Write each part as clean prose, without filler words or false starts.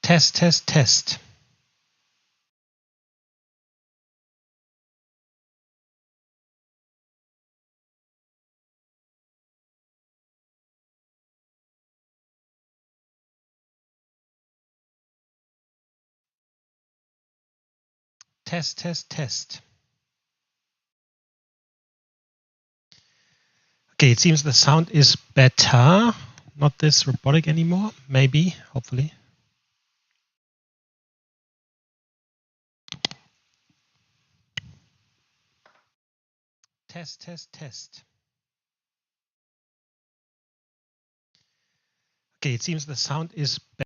Test, test, test. Test, test, test. Okay, it seems the sound is better. Not this robotic anymore. Maybe, hopefully. Test, test, test. Okay, it seems the sound is better.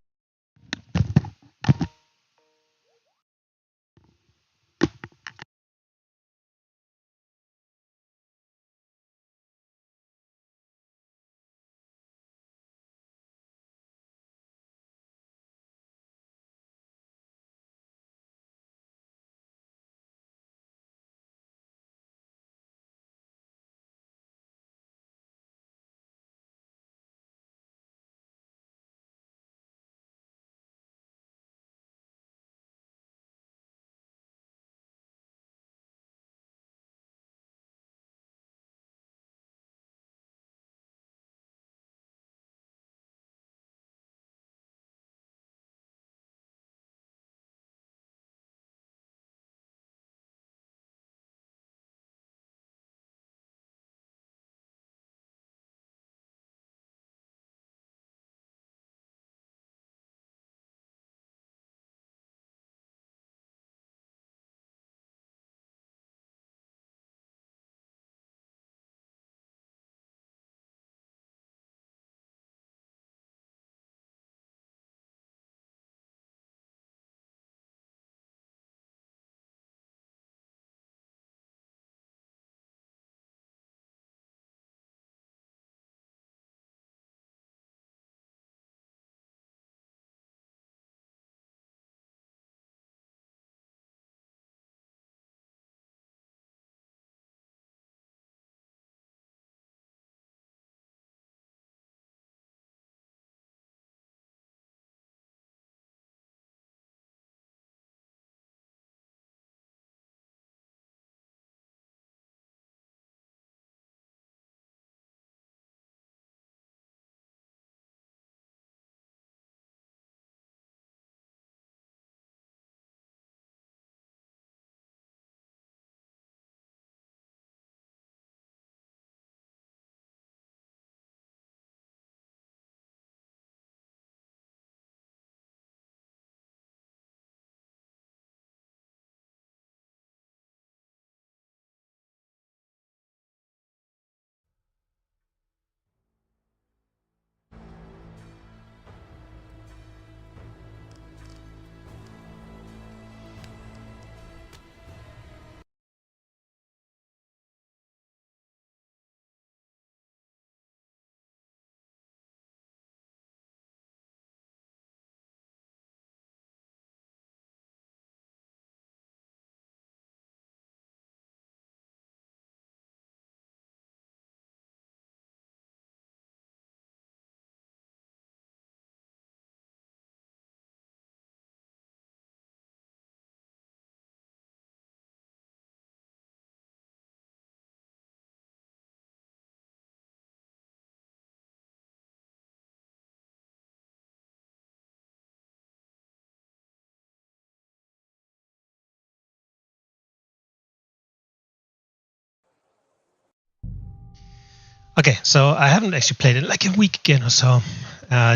Okay, so I haven't actually played it like a week again or so.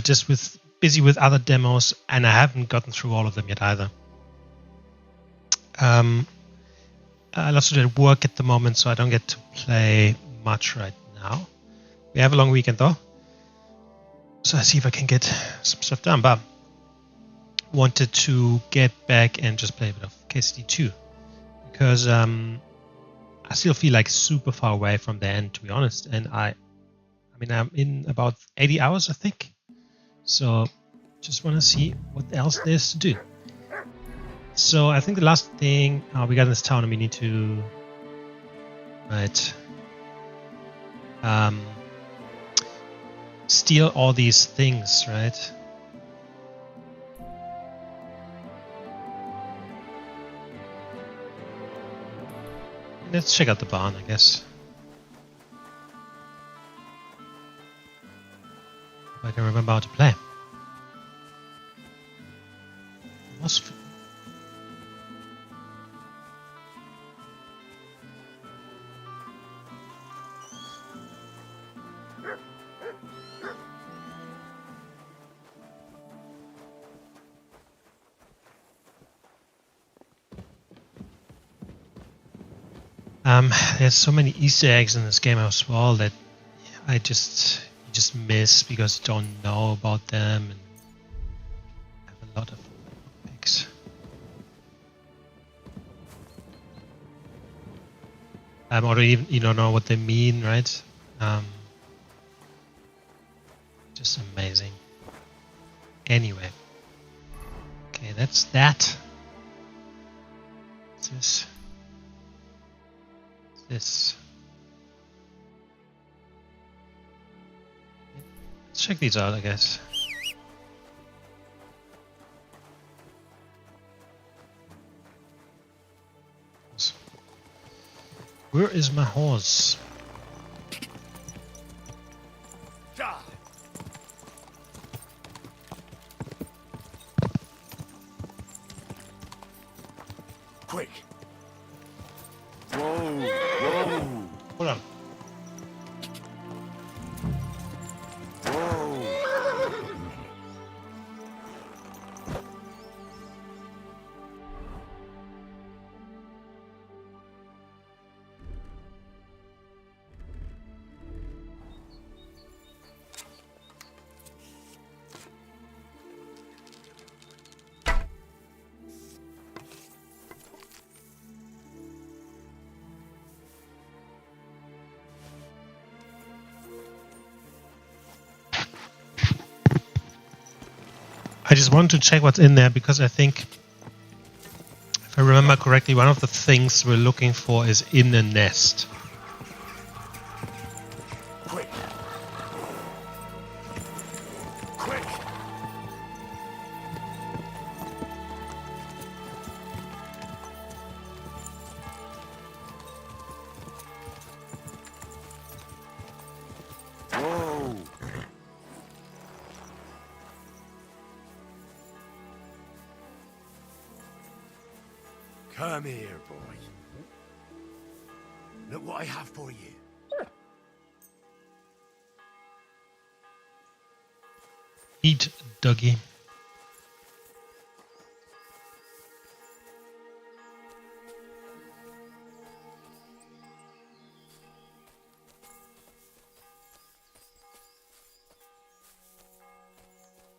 Just busy with other demos, and I haven't gotten through all of them yet either. I lots to do at work at the moment, so I don't get to play much right now. We have a long weekend though, so I see if I can get some stuff done. But wanted to get back and just play a bit of KCD2 because I still feel like super far away from the end, to be honest. And I mean, I'm in about 80 hours, I think. So just want to see what else there's to do. So I think the last thing we got in this town, and we need to steal all these things, right? Let's check out the barn, I guess. If I can remember how to play. Must. There's so many Easter eggs in this game as well that I just miss because you don't know about them and have a lot of eggs. Or even you don't know what they mean, right? Just amazing. Anyway, okay, that's that. What's this? This. Let's check these out, I guess. Where is my horse? Quick! Whoa! Whoa! Hold on. Whoa! I just want to check what's in there because I think, if I remember correctly, one of the things we're looking for is in a nest. Quick! Quick! Whoa! Come here, boy. Look what I have for you. Eat, doggy.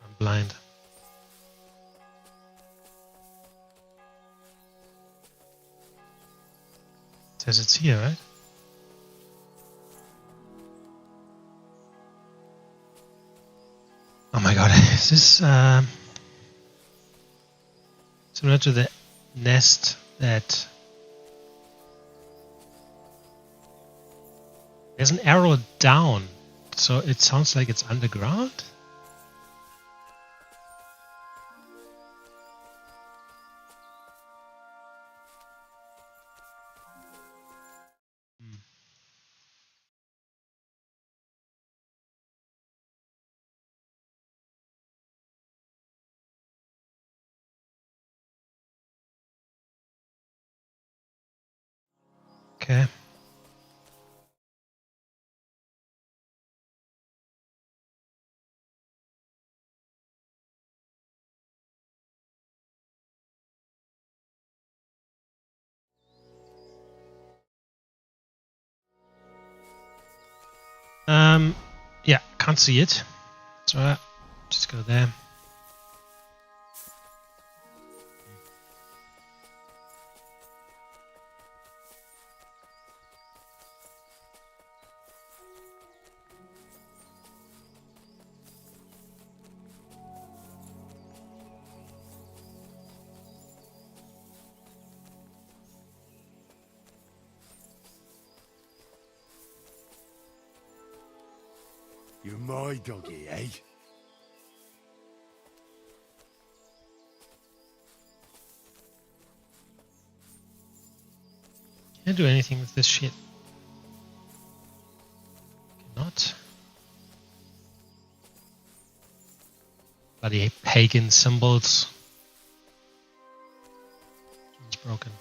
I'm blind. It says it's here, right? Oh my god, is this similar to the nest that there's an arrow down, so it sounds like it's underground? Okay. Yeah, can't see it. So just go there. You're my doggy, eh? Can't do anything with this shit. Cannot. Bloody pagan symbols. It's broken.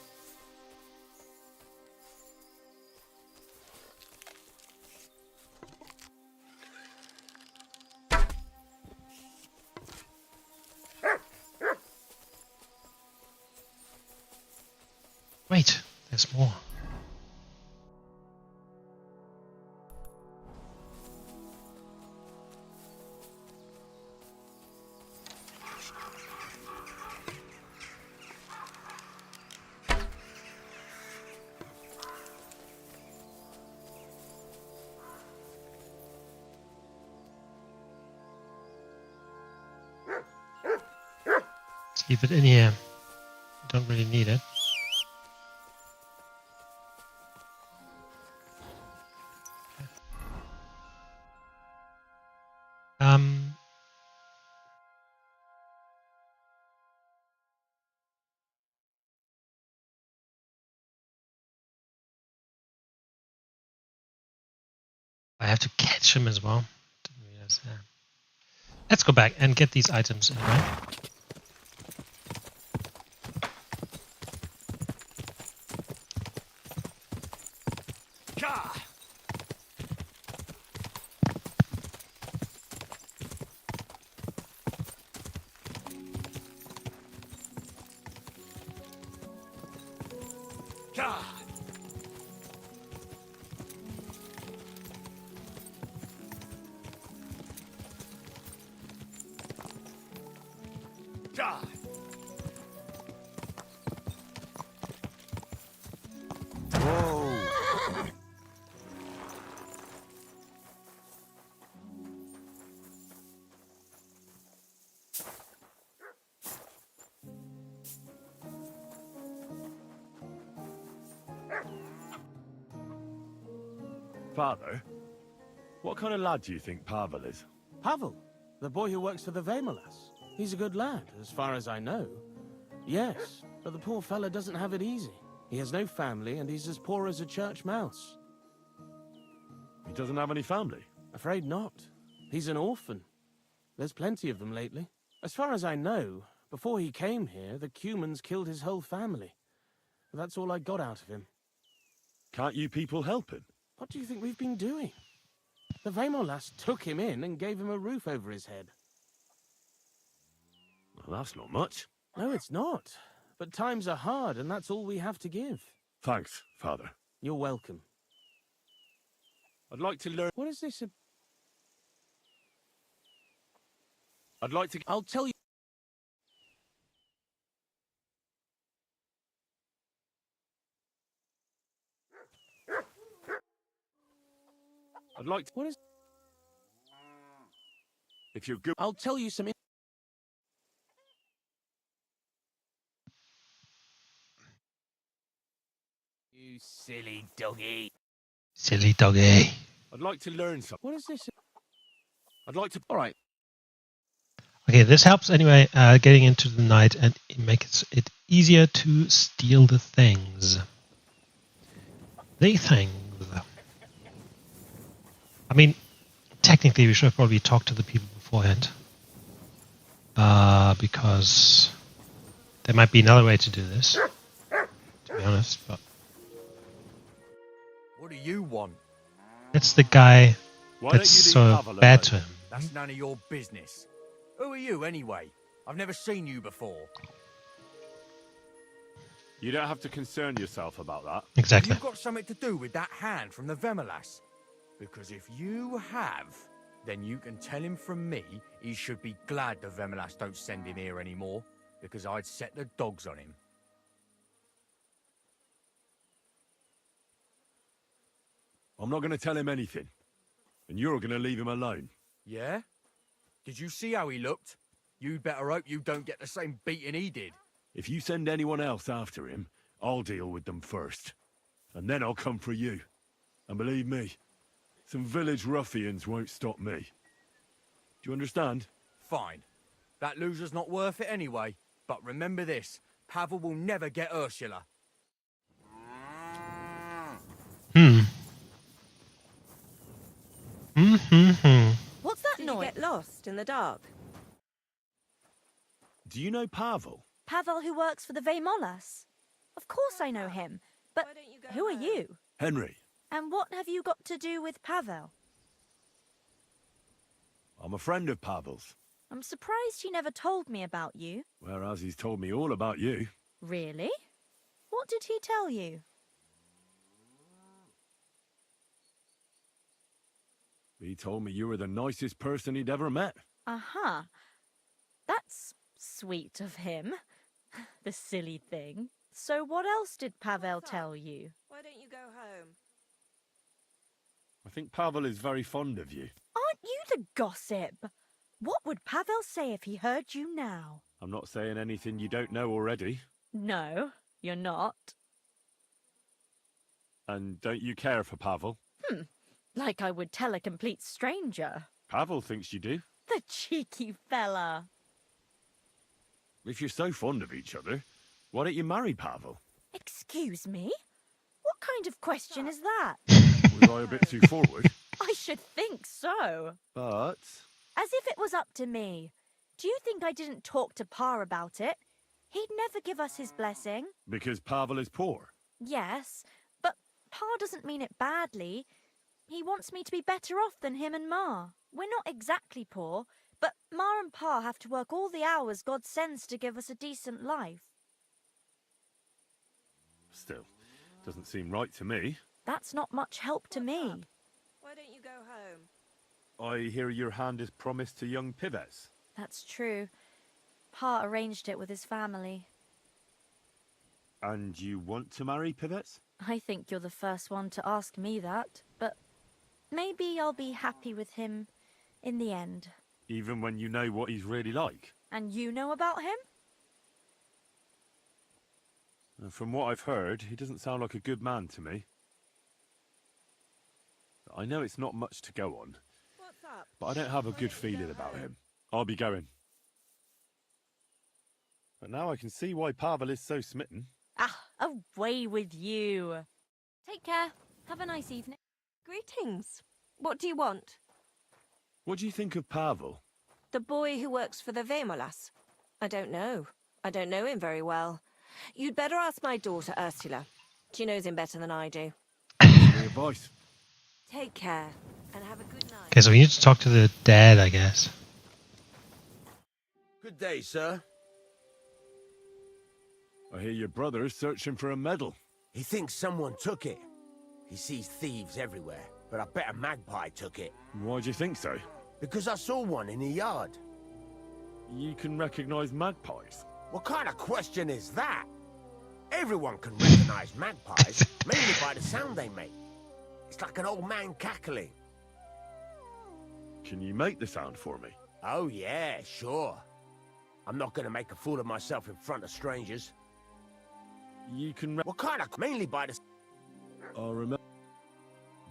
Wait, there's more. Let's leave it in here. Don't really need it. I have to catch him as well. Didn't realize that. Let's go back and get these items anyway. Father, what kind of lad do you think Pavel is? Pavel, the boy who works for the Vemolas. He's a good lad, as far as I know. Yes, but the poor fella doesn't have it easy. He has no family, and he's as poor as a church mouse. He doesn't have any family? Afraid not. He's an orphan. There's plenty of them lately. As far as I know, before he came here, the Cumans killed his whole family. That's all I got out of him. Can't you people help him? What do you think we've been doing? The Vemolas took him in and gave him a roof over his head. Well, that's not much. No, it's not. But times are hard, and that's all we have to give. Thanks, Father. You're welcome. I'd like to learn... What is this? I'd like to... I'll tell you. I'd like to... What is... If you're good... I'll tell you some... You silly doggy. Silly doggy. I'd like to learn something. What is this? I'd like to... All right. Okay, this helps anyway, getting into the night, and it makes it easier to steal the things. The things. I mean, technically we should have probably talked to the people beforehand. Because there might be another way to do this, to be honest. But what do you want? that's the guy Why that's don't you leave so Pavel bad alone? to him. That's none of your business. Who are you, anyway? I've never seen you before. You don't have to concern yourself about that. Exactly. Have you got something to do with that hand from the Vemolas? Because if you have, then you can tell him from me he should be glad the Vemolas don't send him here anymore, because I'd set the dogs on him. I'm not going to tell him anything. And you're going to leave him alone. Yeah? Did you see how he looked? You'd better hope you don't get the same beating he did. If you send anyone else after him, I'll deal with them first. And then I'll come for you. And believe me, some village ruffians won't stop me. Do you understand? Fine. That loser's not worth it anyway. But remember this, Pavel will never get Ursula. What's that Did noise? you get lost in the dark? Do you know Pavel? Pavel who works for the Vemolas. Of course I know him. But Why don't you go who are home? you? Henry. And what have you got to do with Pavel? I'm a friend of Pavel's. I'm surprised he never told me about you. Whereas he's told me all about you. Really? What did he tell you? He told me you were the nicest person he'd ever met. Uh-huh. That's sweet of him. The silly thing. So what else did Pavel tell you? Why don't you go home? I think Pavel is very fond of you. Aren't you the gossip? What would Pavel say if he heard you now? I'm not saying anything you don't know already. No, you're not. And don't you care for Pavel? Like I would tell a complete stranger. Pavel thinks you do. The cheeky fella. If you're so fond of each other, why don't you marry Pavel? Excuse me? What kind of question is that? Was I a bit too forward? I should think so. But... As if it was up to me. Do you think I didn't talk to Pa about it? He'd never give us his blessing. Because Pavel is poor. Yes, but Pa doesn't mean it badly. He wants me to be better off than him and Ma. We're not exactly poor, but Ma and Pa have to work all the hours God sends to give us a decent life. Still, doesn't seem right to me. That's not much help to me. Why don't you go home? I hear your hand is promised to young Pivets. That's true. Pa arranged it with his family. And you want to marry Pivets? I think you're the first one to ask me that, but maybe I'll be happy with him in the end. Even when you know what he's really like? And you know about him? From what I've heard, he doesn't sound like a good man to me. I know it's not much to go on, What's up? but I don't have a good feeling about him. I'll be going. But now I can see why Pavel is so smitten. Ah, away with you. Take care. Have a nice evening. Greetings. What do you want? What do you think of Pavel? The boy who works for the Vemolas? I don't know. I don't know him very well. You'd better ask my daughter, Ursula. She knows him better than I do. Any advice? Take care, and have a good night. Okay, so we need to talk to the dad, I guess. Good day, sir. I hear your brother is searching for a medal. He thinks someone took it. He sees thieves everywhere, but I bet a magpie took it. Why do you think so? Because I saw one in the yard. You can recognize magpies. What kind of question is that? Everyone can recognize magpies, mainly by the sound they make. It's like an old man cackling. Can you make the sound for me? Oh yeah, sure. I'm not gonna make a fool of myself in front of strangers. You can What kind of... Mainly by the... I remember.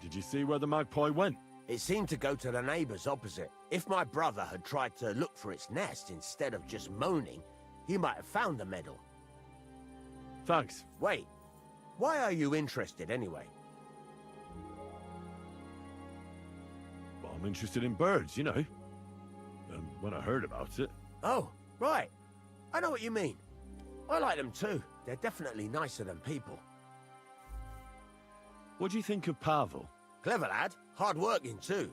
Did you see where the magpie went? It seemed to go to the neighbors opposite. If my brother had tried to look for its nest instead of just moaning, he might have found the medal. Thanks. Wait, why are you interested anyway? Well, I'm interested in birds, you know. When I heard about it. Oh, right. I know what you mean. I like them too. They're definitely nicer than people. What do you think of Pavel? Clever lad. Hard-working too.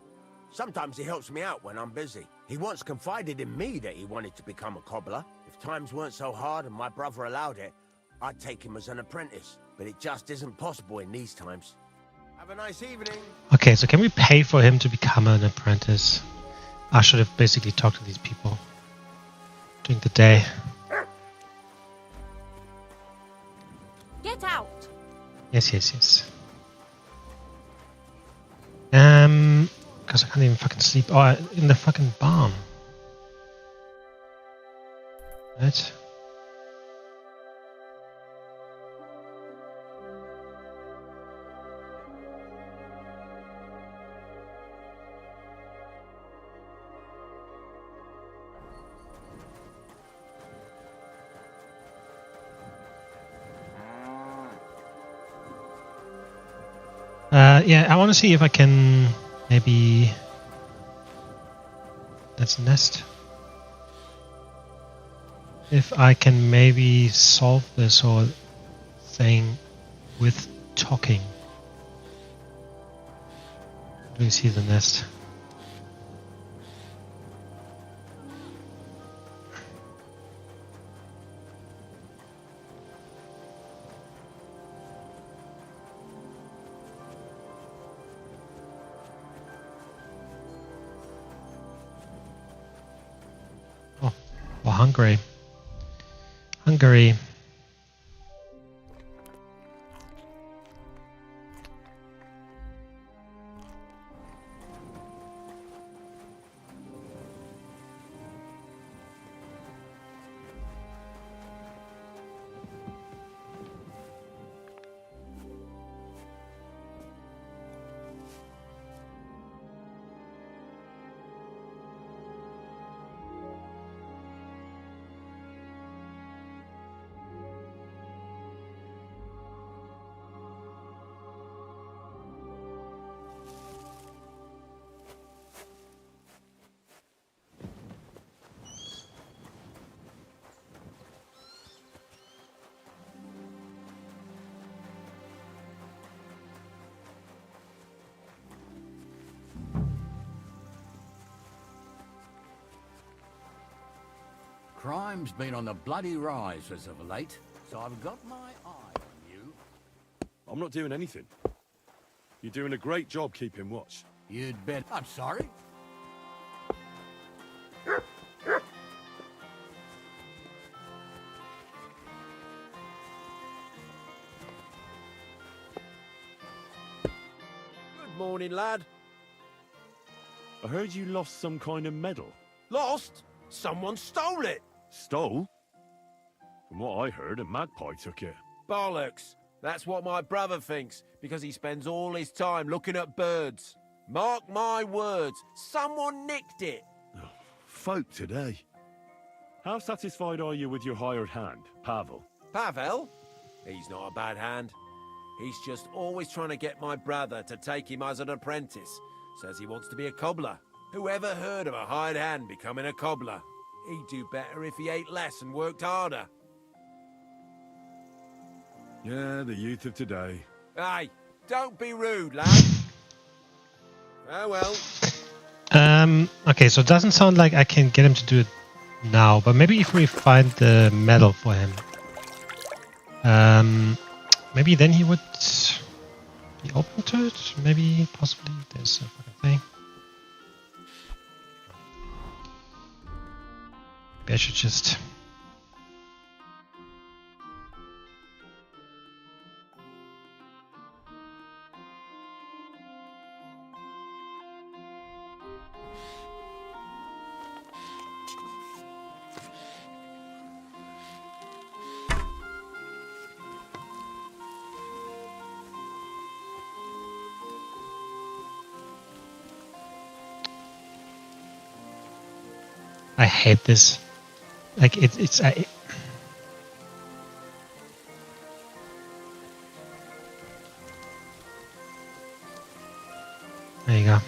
Sometimes he helps me out when I'm busy. He once confided in me that he wanted to become a cobbler. If times weren't so hard and my brother allowed it, I'd take him as an apprentice. But it just isn't possible in these times. Have a nice evening. Okay, so can we pay for him to become an apprentice? I should have basically talked to these people during the day. Get out! Yes. Because I can't even fucking sleep. Oh, in the fucking barn. Right? Yeah, I want to see if I can maybe... Let's nest. If I can maybe solve this whole thing with talking. Do you see the nest? Oh, well, Hungary. Hungary. Crime's been on the bloody rise as of late, so I've got my eye on you. I'm not doing anything. You're doing a great job keeping watch. You'd bet. I'm sorry. Good morning, lad. I heard you lost some kind of medal. Lost? Someone stole it. Stole? From what I heard, a magpie took it. Bollocks. That's what my brother thinks, because he spends all his time looking at birds. Mark my words, someone nicked it. Folk today. How satisfied are you with your hired hand, Pavel? Pavel? He's not a bad hand. He's just always trying to get my brother to take him as an apprentice. Says he wants to be a cobbler. Whoever heard of a hired hand becoming a cobbler? He'd do better if he ate less and worked harder. Yeah, the youth of today. Hey, don't be rude, lad. Oh well. Okay, so it doesn't sound like I can get him to do it now, but maybe if we find the medal for him, maybe then he would be open to it. Maybe, possibly. There's a fucking thing. Maybe I should just. I hate this. Like it's. There you go.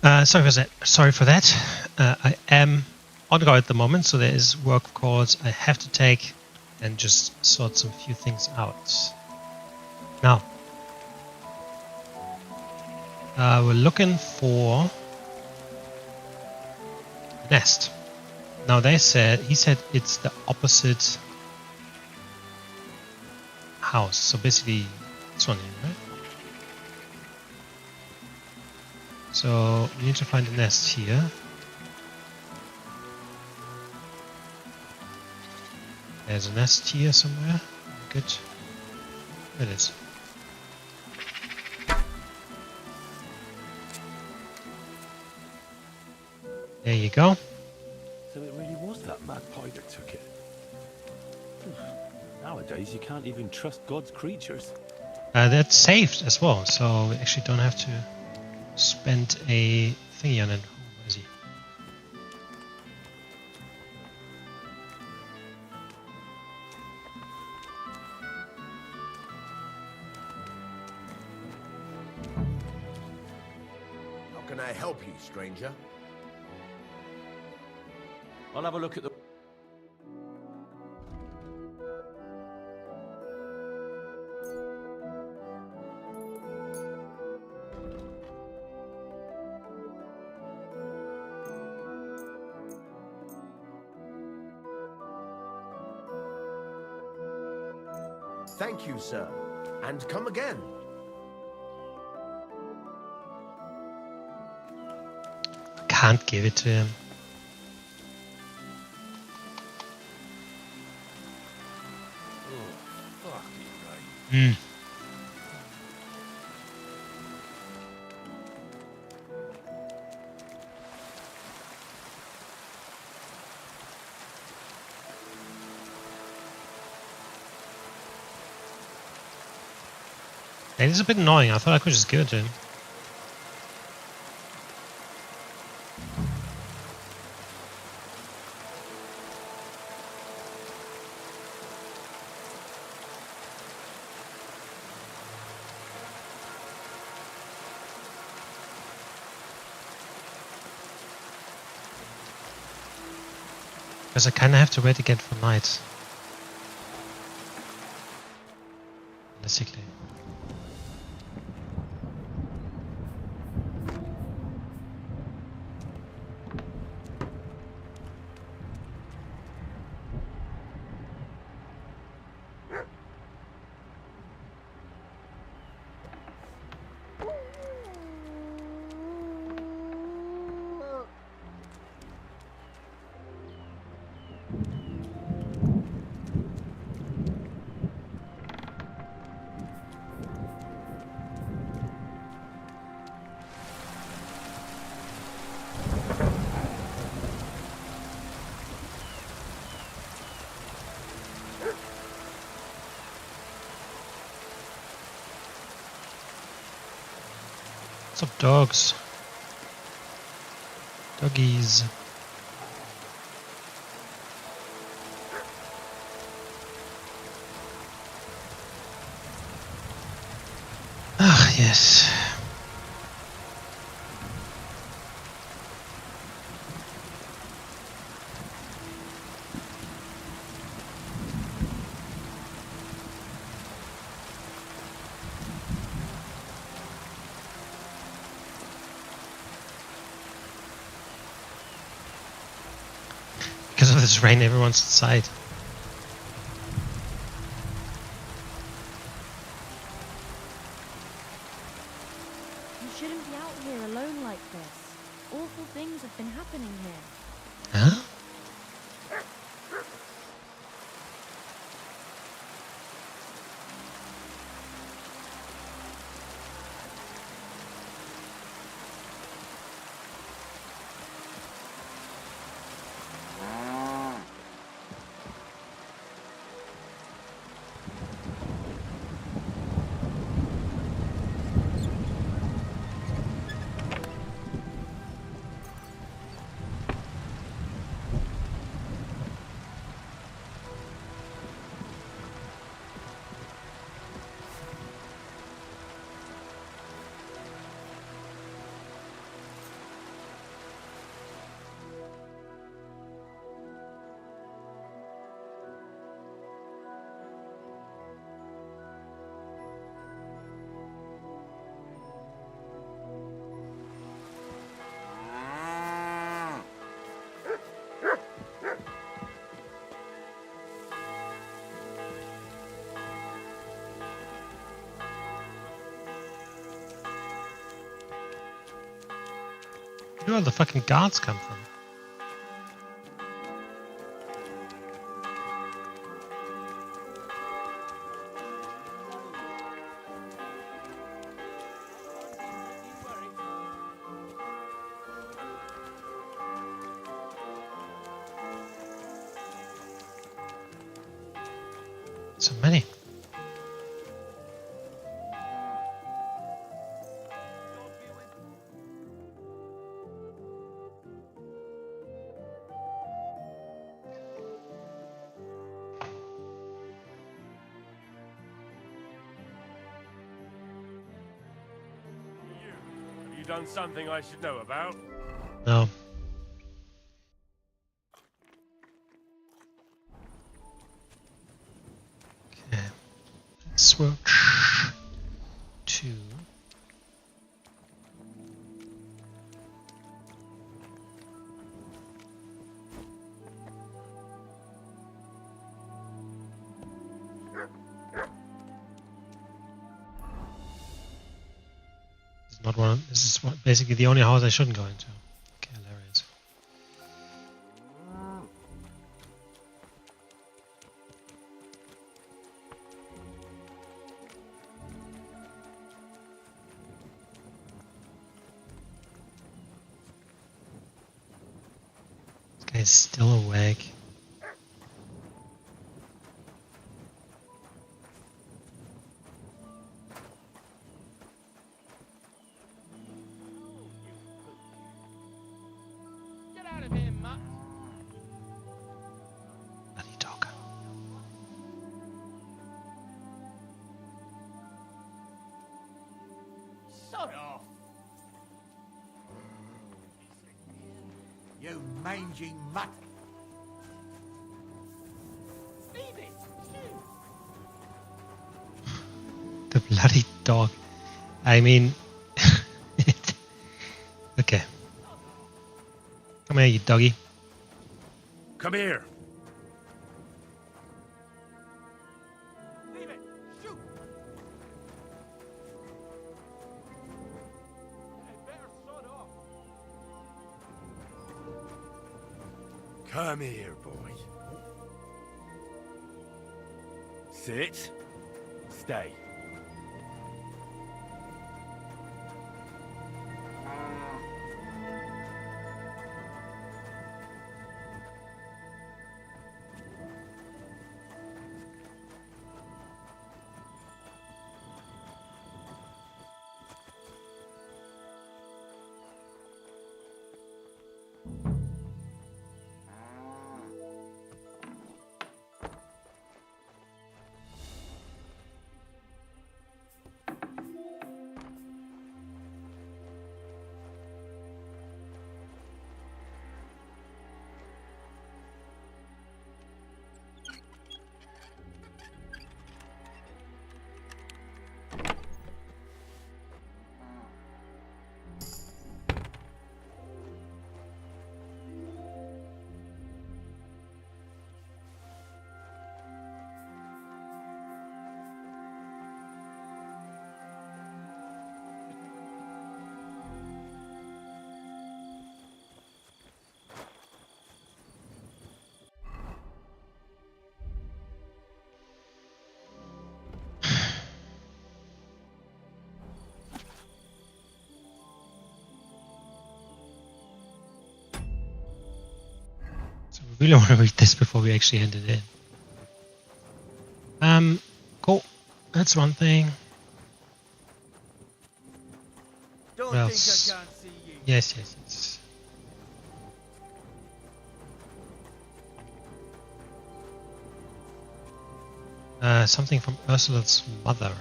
Sorry for that. I am on go at the moment, so there is work calls I have to take and just sort some few things out. Now, we're looking for a nest. Now he said it's the opposite house. So basically, this one here, right? So we need to find a nest here. There's a nest here somewhere. Good. There it is. There you go. So it really was that magpie that took it. Nowadays, you can't even trust God's creatures. That's saved as well, so we actually don't have to spend a thingy on it. Where is he? How can I help you, stranger? I'll have a look at the... Thank you, sir. And come again. I can't give it to him. Hmm. It is a bit annoying. I thought I could just give it to him. Because I kind of have to wait again for night. Basically. What's up, dogs? Doggies. Ah, yes. Because of this rain, everyone's inside. You shouldn't be out here alone like this. Awful things have been happening here. Huh? Where do all the fucking guards come from? So many. Have you done something I should know about? No. Okay. Switch to this is not one. This is basically the only house I shouldn't go into. Okay, hilarious. This guy's still awake. Get out of here, Matt. Bloody dog. Sod off. You mangy mutt. Leave it. The bloody dog. I mean... Okay. Come here, you doggy. Come here. Leave it. Shoot. I better sod off. Come here, boy. Sit. Stay. So we really want to read this before we actually end it in. Cool. That's one thing. Don't What think else? I can't see you. Yes. Something from Ursula's mother, right?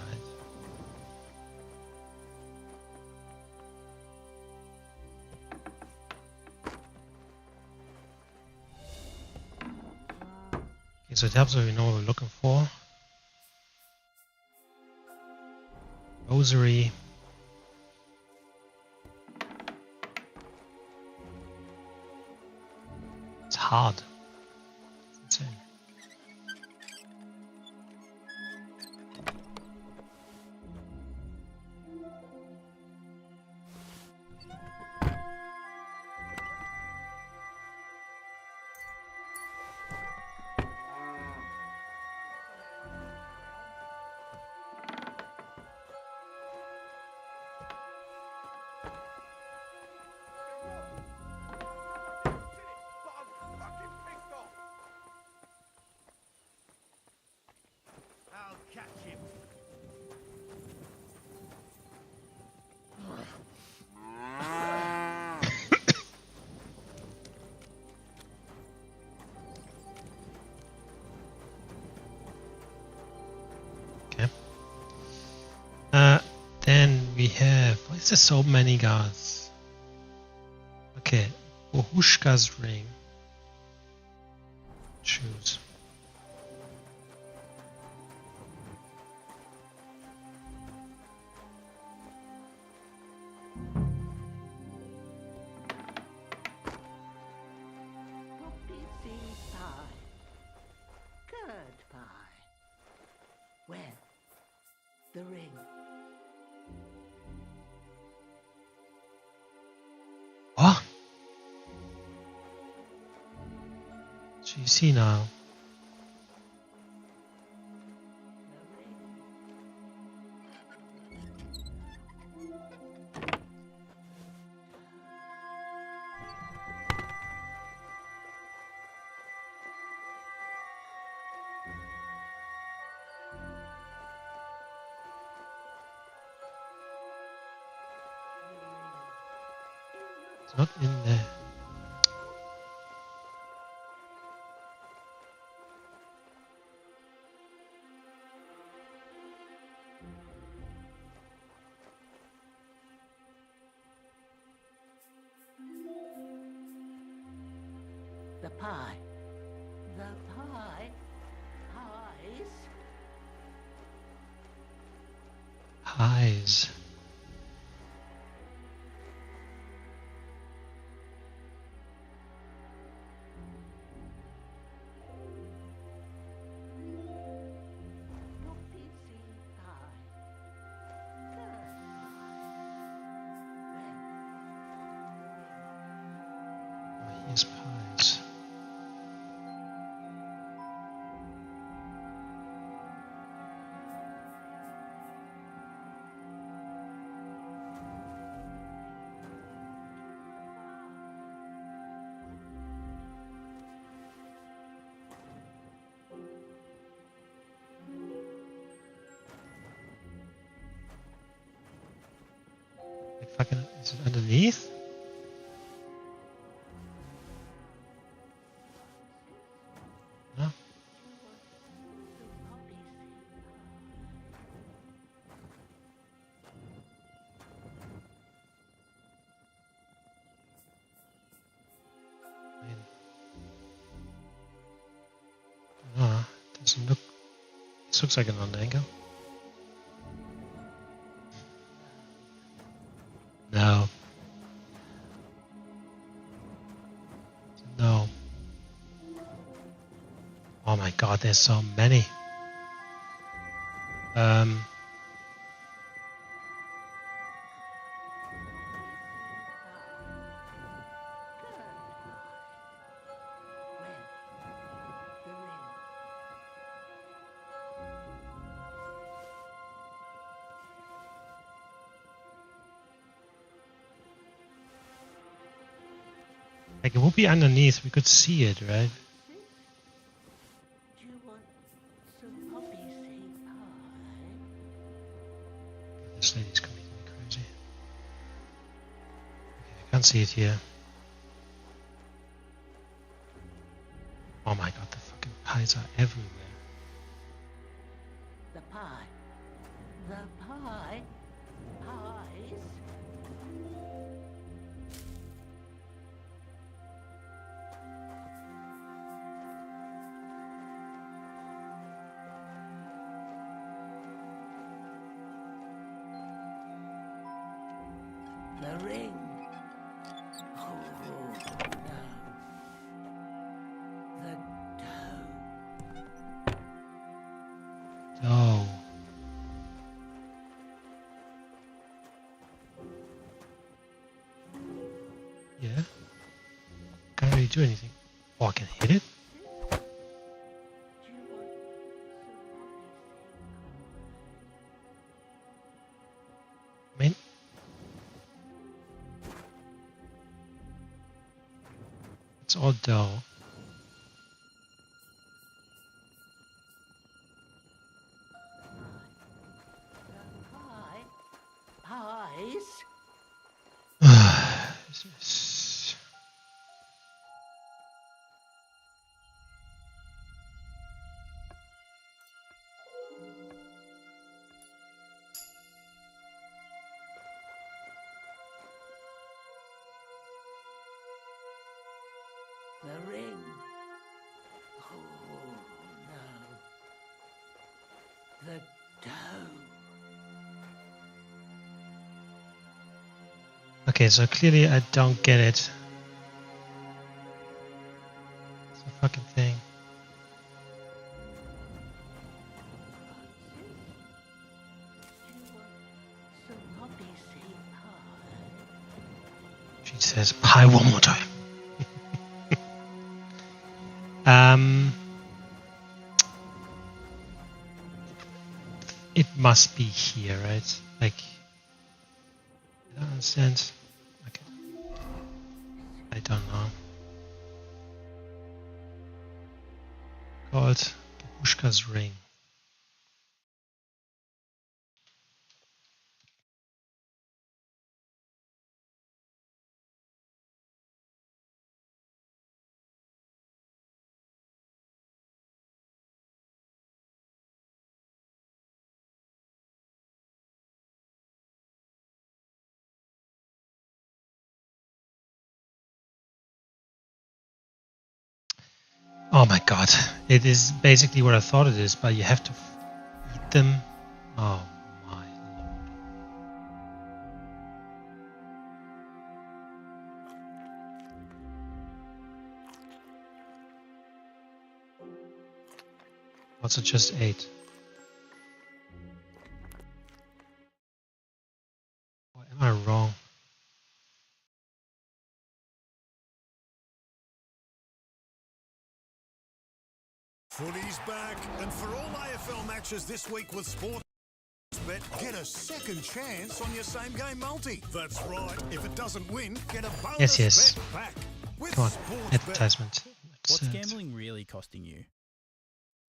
Okay, so it helps if we know what we're looking for. Rosary. It's hard. It's insane. we have? Why is there so many guards? Okay, Bohushka's ring. Choose. Goodbye. When? The ring. What? So you see now. It's not in there. The pie. The pie. Pies. Highs. Oh, here's pies. Like fucking, is it underneath? No? I mean, no, doesn't look. This looks like an on angle. No. No. Oh my god, there's so many. Like it would be underneath, we could see it, right? Do you want some poppy seed pie? This lady's coming to me crazy. Okay, I can't see it here. Oh my god, the fucking pies are everywhere. The pie. The pie. Pies. The ring. Oh, no. The dough. Oh. Yeah. Can't really do anything. Oh, I can hit it? Do you want some I mean, it's all dough. pie? Pies? This is- The ring. Oh, no. The dome. Okay, so clearly I don't get it. It's a fucking thing. She says pie one more time. It must be here, right? Like, I don't understand. Okay. I don't know. Called Babushka's ring. Oh my god, it is basically what I thought it is, but you have to eat them. Oh my lord. What's it just ate? Or am I wrong? Footy's back, and for all AFL matches this week with Sportsbet, get a second chance on your same game multi. That's right. If it doesn't win, get a bonus Yes. bet back. With Come on, Sportsbet. advertisement. What's gambling really costing you?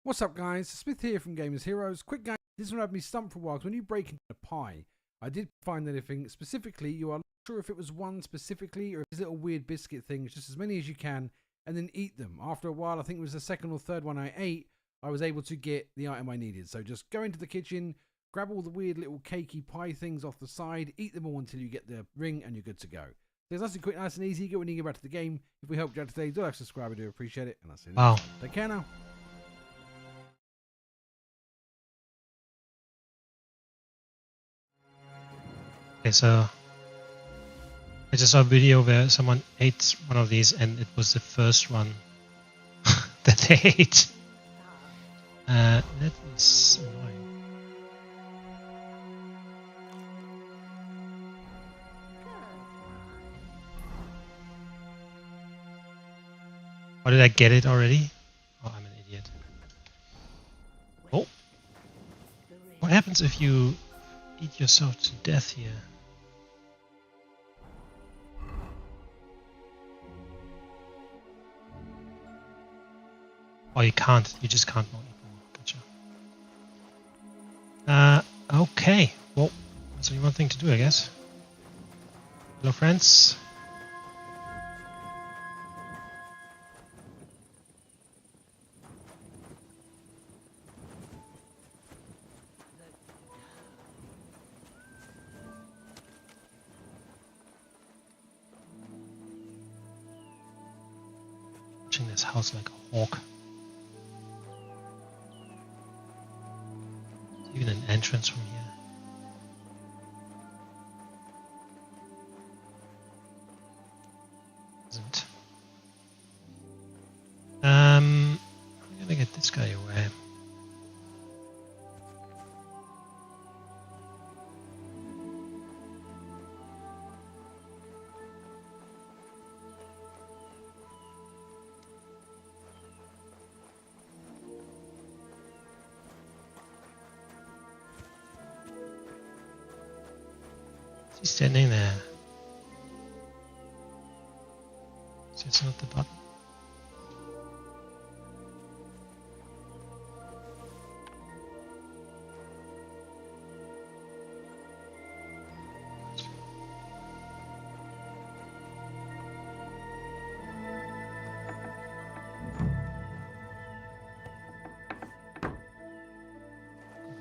What's up, guys? Smith here from Gamers Heroes. Quick game. This one had me stumped for a while, because when you break into a pie, I did find anything specifically. You are not sure if it was one specifically or if it's little weird biscuit things, just as many as you can, and then eat them. After a while, I think it was the second or third one I ate, I was able to get the item I needed. So just go into the kitchen, grab all the weird little cakey pie things off the side, eat them all until you get the ring, and you're good to go. So it's nice and quick, nice and easy. Get when you get back to the game. If we helped you out today, do like, subscribe, I do appreciate it. And that's it. Wow. Take care now. Okay, so I just saw a video where someone ate one of these and it was the first one that they ate. That is annoying. Or did I get it already? Oh, I'm an idiot. Oh. What happens if you eat yourself to death here? Oh, you can't. You just can't not eat more. Gotcha. Okay. Well, that's only one thing to do, I guess. Hello, friends. Watching this house like a hawk. Even an entrance from here. Isn't. I'm gonna get this guy away. He's standing there. So it's not the button.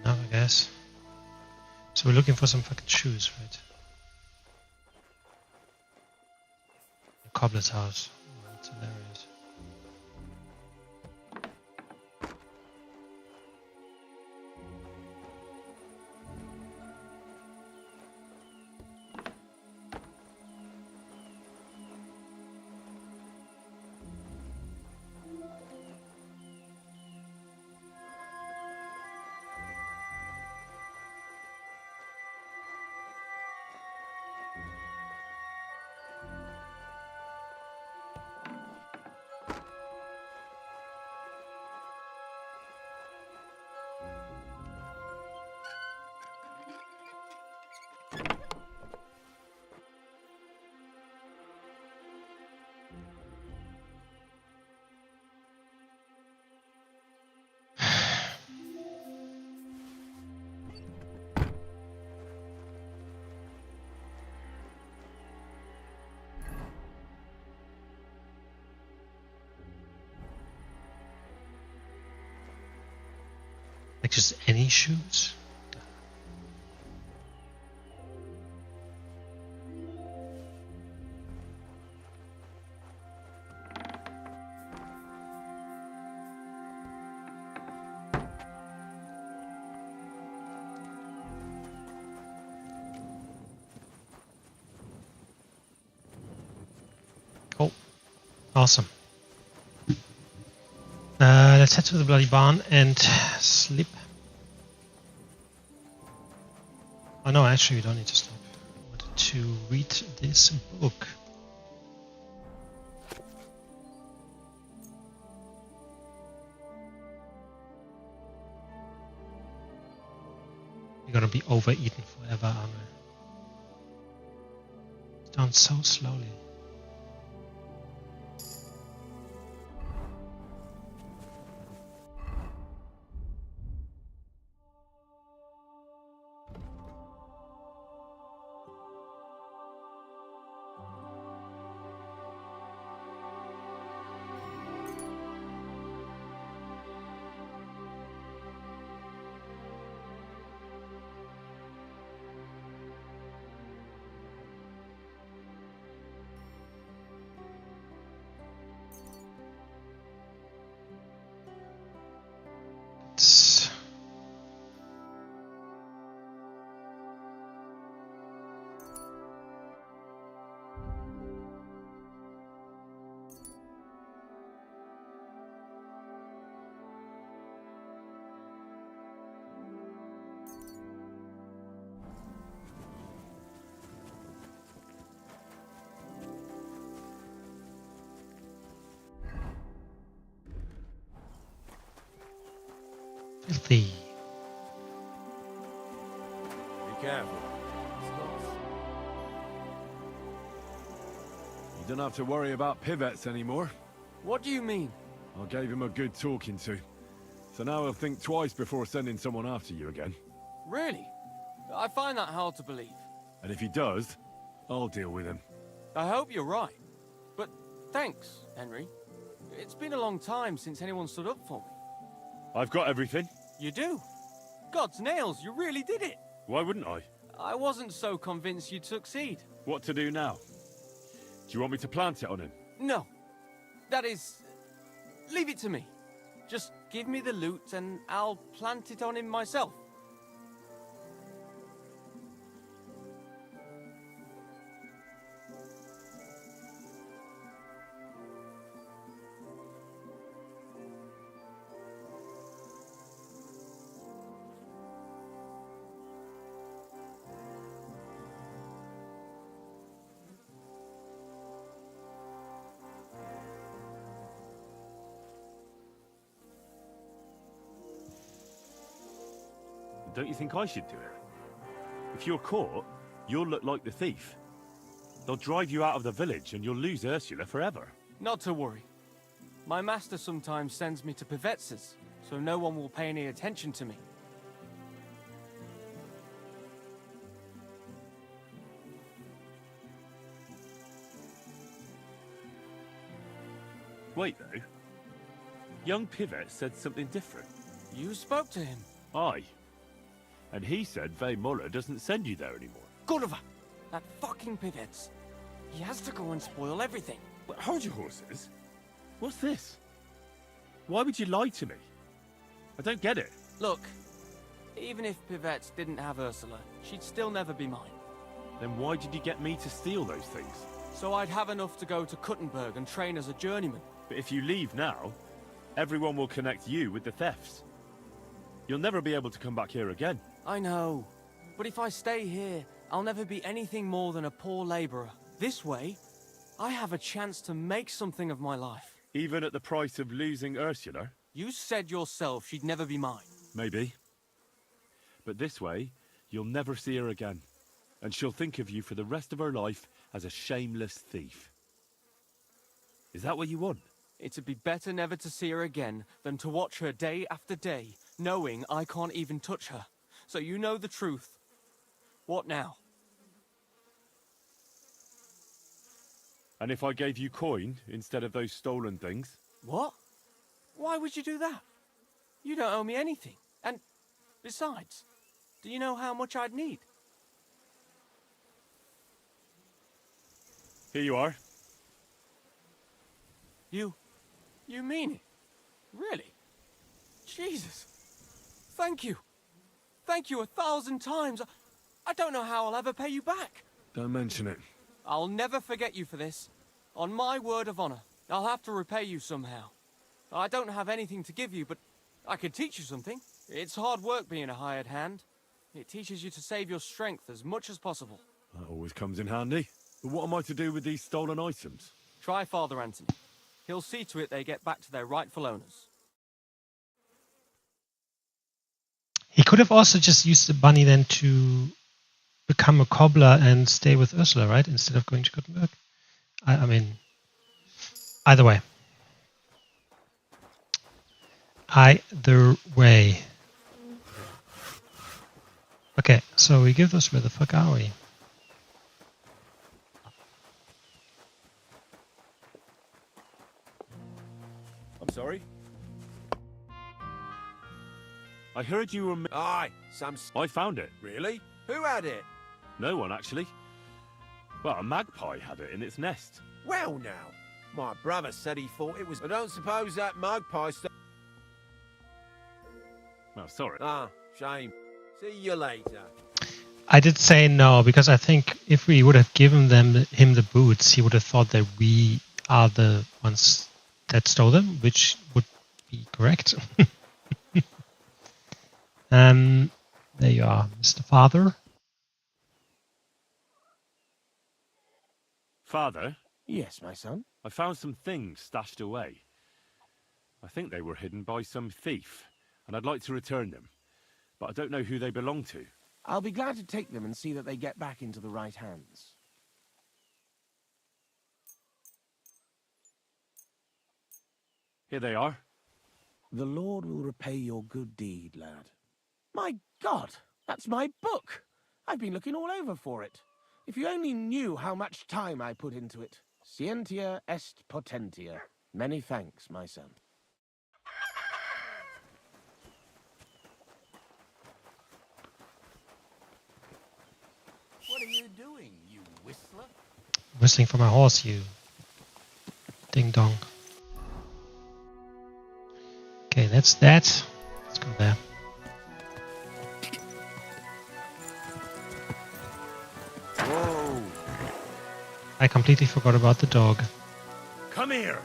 Enough, I guess. So we're looking for some fucking shoes, right? Cobbler's house. Oh, that's hilarious. Like just any shoes? Cool. Awesome. Let's head to the bloody barn and sleep. Oh no, actually we don't need to sleep. I wanted to read this book. We're gonna be overeaten forever, aren't we? It's done so slowly. It's filthy. Be careful. You don't have to worry about pivettes anymore. What do you mean? I gave him a good talking to. So now he'll think twice before sending someone after you again. Really? I find that hard to believe. And if he does, I'll deal with him. I hope you're right. But thanks, Henry. It's been a long time since anyone stood up for me. I've got everything. You do? God's nails, you really did it. Why wouldn't I? I wasn't so convinced you'd succeed. What to do now? Do you want me to plant it on him? No. That is... leave it to me. Just give me the loot and I'll plant it on him myself. Don't you think I should do it? If you're caught, you'll look like the thief. They'll drive you out of the village and you'll lose Ursula forever. Not to worry. My master sometimes sends me to Pivetz's, so no one will pay any attention to me. Wait, though. Young Pivet said something different. You spoke to him? Aye. And he said Vey Muller doesn't send you there anymore. Gulliver! That fucking Pivetz. He has to go and spoil everything. But hold your horses. What's this? Why would you lie to me? I don't get it. Look, even if Pivetz didn't have Ursula, she'd still never be mine. Then why did you get me to steal those things? So I'd have enough to go to Kuttenberg and train as a journeyman. But if you leave now, everyone will connect you with the thefts. You'll never be able to come back here again. I know. But if I stay here, I'll never be anything more than a poor labourer. This way, I have a chance to make something of my life. Even at the price of losing Ursula? You said yourself she'd never be mine. Maybe. But this way, you'll never see her again. And she'll think of you for the rest of her life as a shameless thief. Is that what you want? It'd be better never to see her again than to watch her day after day, knowing I can't even touch her. So you know the truth. What now? And if I gave you coin instead of those stolen things? What? Why would you do that? You don't owe me anything. And Besides, do you know how much I'd need? Here you are. You mean it? Really? Jesus. Thank you. Thank you 1,000 times. I don't know how I'll ever pay you back. Don't mention it. I'll never forget you for this. On my word of honor, I'll have to repay you somehow. I don't have anything to give you, but I could teach you something. It's hard work being a hired hand. It teaches you to save your strength as much as possible. That always comes in handy. But what am I to do with these stolen items? Try Father Anthony. He'll see to it they get back to their rightful owners. He could have also just used the bunny then to become a cobbler and stay with Ursula, right? Instead of going to Gothenburg. I mean, either way. Either way. Okay, so we give this, where the fuck are we? I'm sorry? I heard you were... Aye, some... I found it. Really? Who had it? No one, actually. Well, a magpie had it in its nest. Well now, my brother said he thought it was... I don't suppose that magpie... Oh, sorry. Ah, shame. See you later. I did say no, because I think if we would have given him the boots, he would have thought that we are the ones that stole them, which would be correct. There you are, Mr. Father. Father? Yes, my son? I found some things stashed away. I think they were hidden by some thief, and I'd like to return them. But I don't know who they belong to. I'll be glad to take them and see that they get back into the right hands. Here they are. The Lord will repay your good deed, lad. My God, that's my book. I've been looking all over for it. If you only knew how much time I put into it. Scientia est potentia. Many thanks, my son. What are you doing, you whistler? Whistling for my horse, you ding dong. Okay, that's that. Let's go there. Whoa. I completely forgot about the dog. Come here!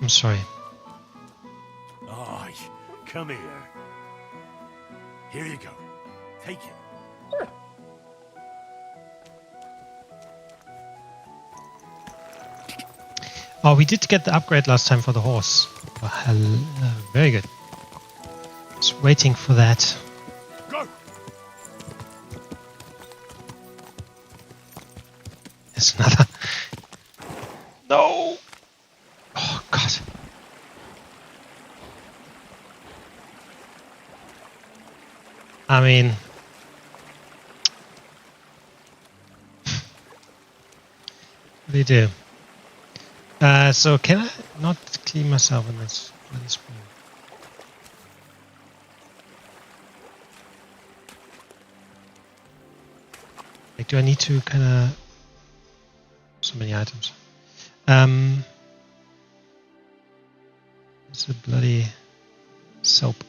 I'm sorry. Aye, come here. Here you go. Take it. Oh, we did get the upgrade last time for the horse. Oh, hello. Very good. Just waiting for that. Go! There's another. No! Oh, God. I mean... what do you do? So can I not clean myself in this room? Like, do I need to kind of... so many items. It's a bloody soap.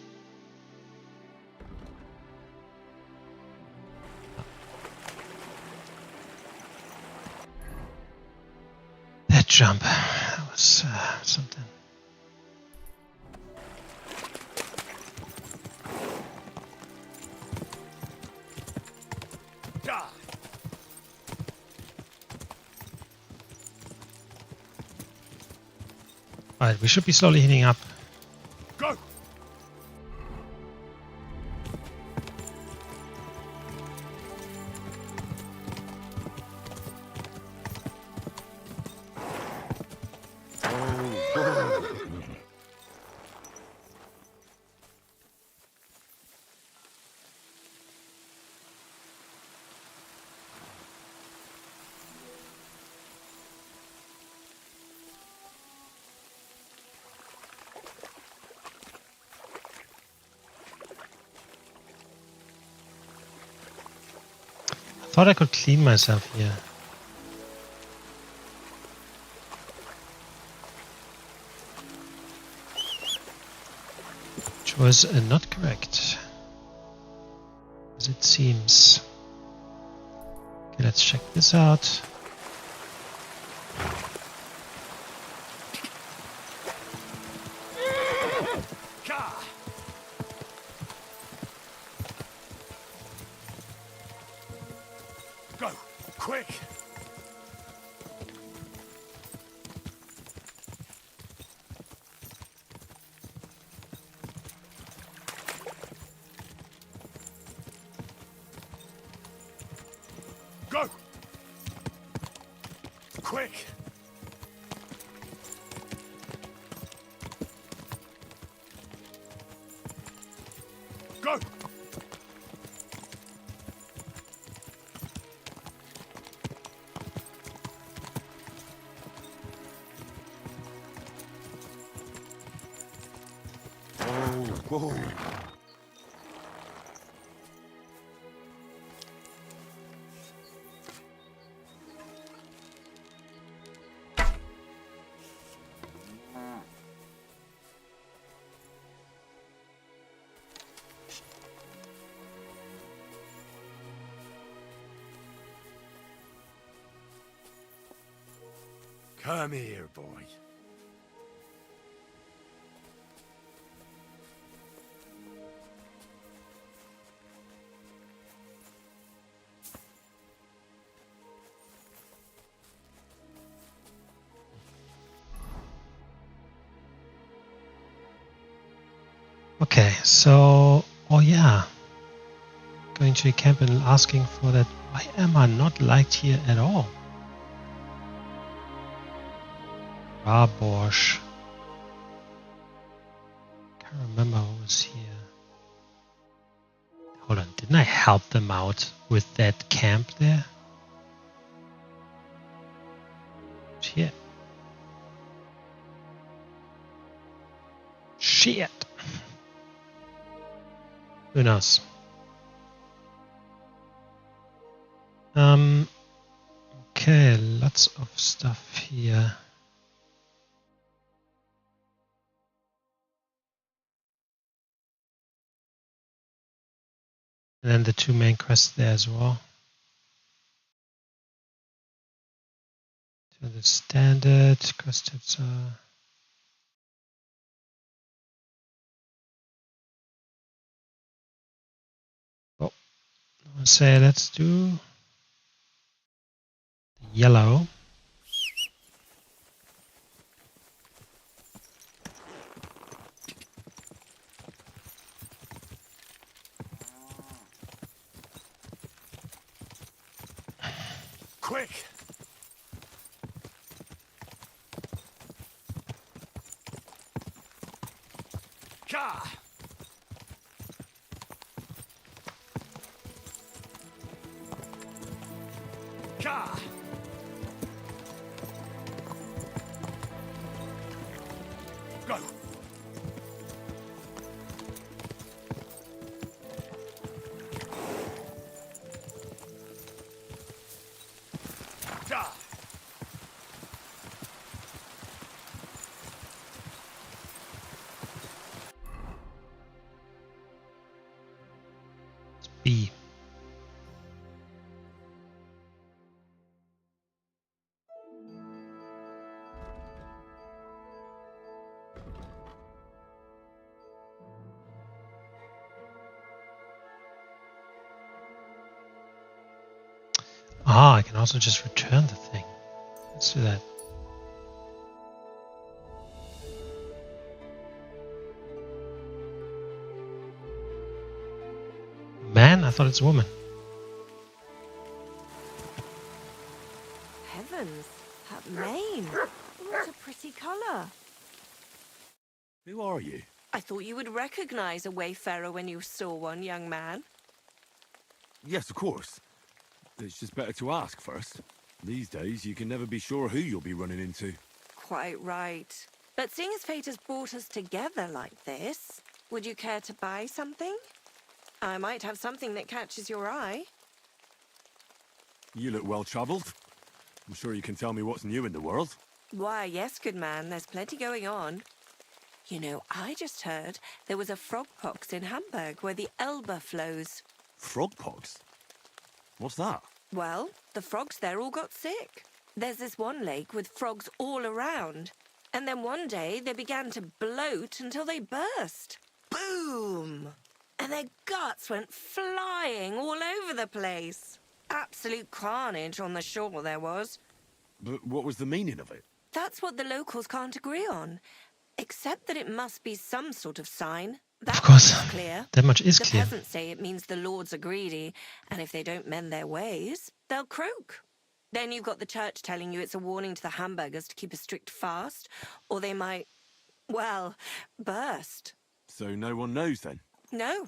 That jump, that was something. Alright, we should be slowly heating up. Go! Thought I could clean myself here. Which was not correct. As it seems. Okay, let's check this out. Go, quick! Go! Quick! Go! Whoa. Come here, boy. Okay, so, oh yeah, going to a camp and asking for that. Why am I not liked here at all? Rabosh. Can't remember who was here. Hold on, didn't I help them out with that camp there? Shit. Shit. Who knows? Okay, lots of stuff here. And then the two main quests there as well. So the standard quests are. Oh, I'll say let's do the yellow. Quick! Ka! Ka! Go! Da! B. Ah, I can also just return the thing. Let's do that. Man, I thought it's a woman. Heavens, that mane. What a pretty colour. Who are you? I thought you would recognize a wayfarer when you saw one, young man. Yes, of course. It's just better to ask first. These days, you can never be sure who you'll be running into. Quite right. But seeing as fate has brought us together like this, would you care to buy something? I might have something that catches your eye. You look well-travelled. I'm sure you can tell me what's new in the world. Why, yes, good man. There's plenty going on. You know, I just heard there was a frog pox in Hamburg where the Elbe flows. Frogpox? What's that? Well, the frogs there all got sick. There's this one lake with frogs all around. And then one day they began to bloat until they burst. Boom! And their guts went flying all over the place. Absolute carnage on the shore there was. But what was the meaning of it? That's what the locals can't agree on. Except that it must be some sort of sign. That Of course, much is clear. that much is The clear. peasants say it means the lords are greedy, and if they don't mend their ways, they'll croak. Then you've got the church telling you it's a warning to the hamburgers to keep a strict fast, or they might, well, burst. So no one knows then? No.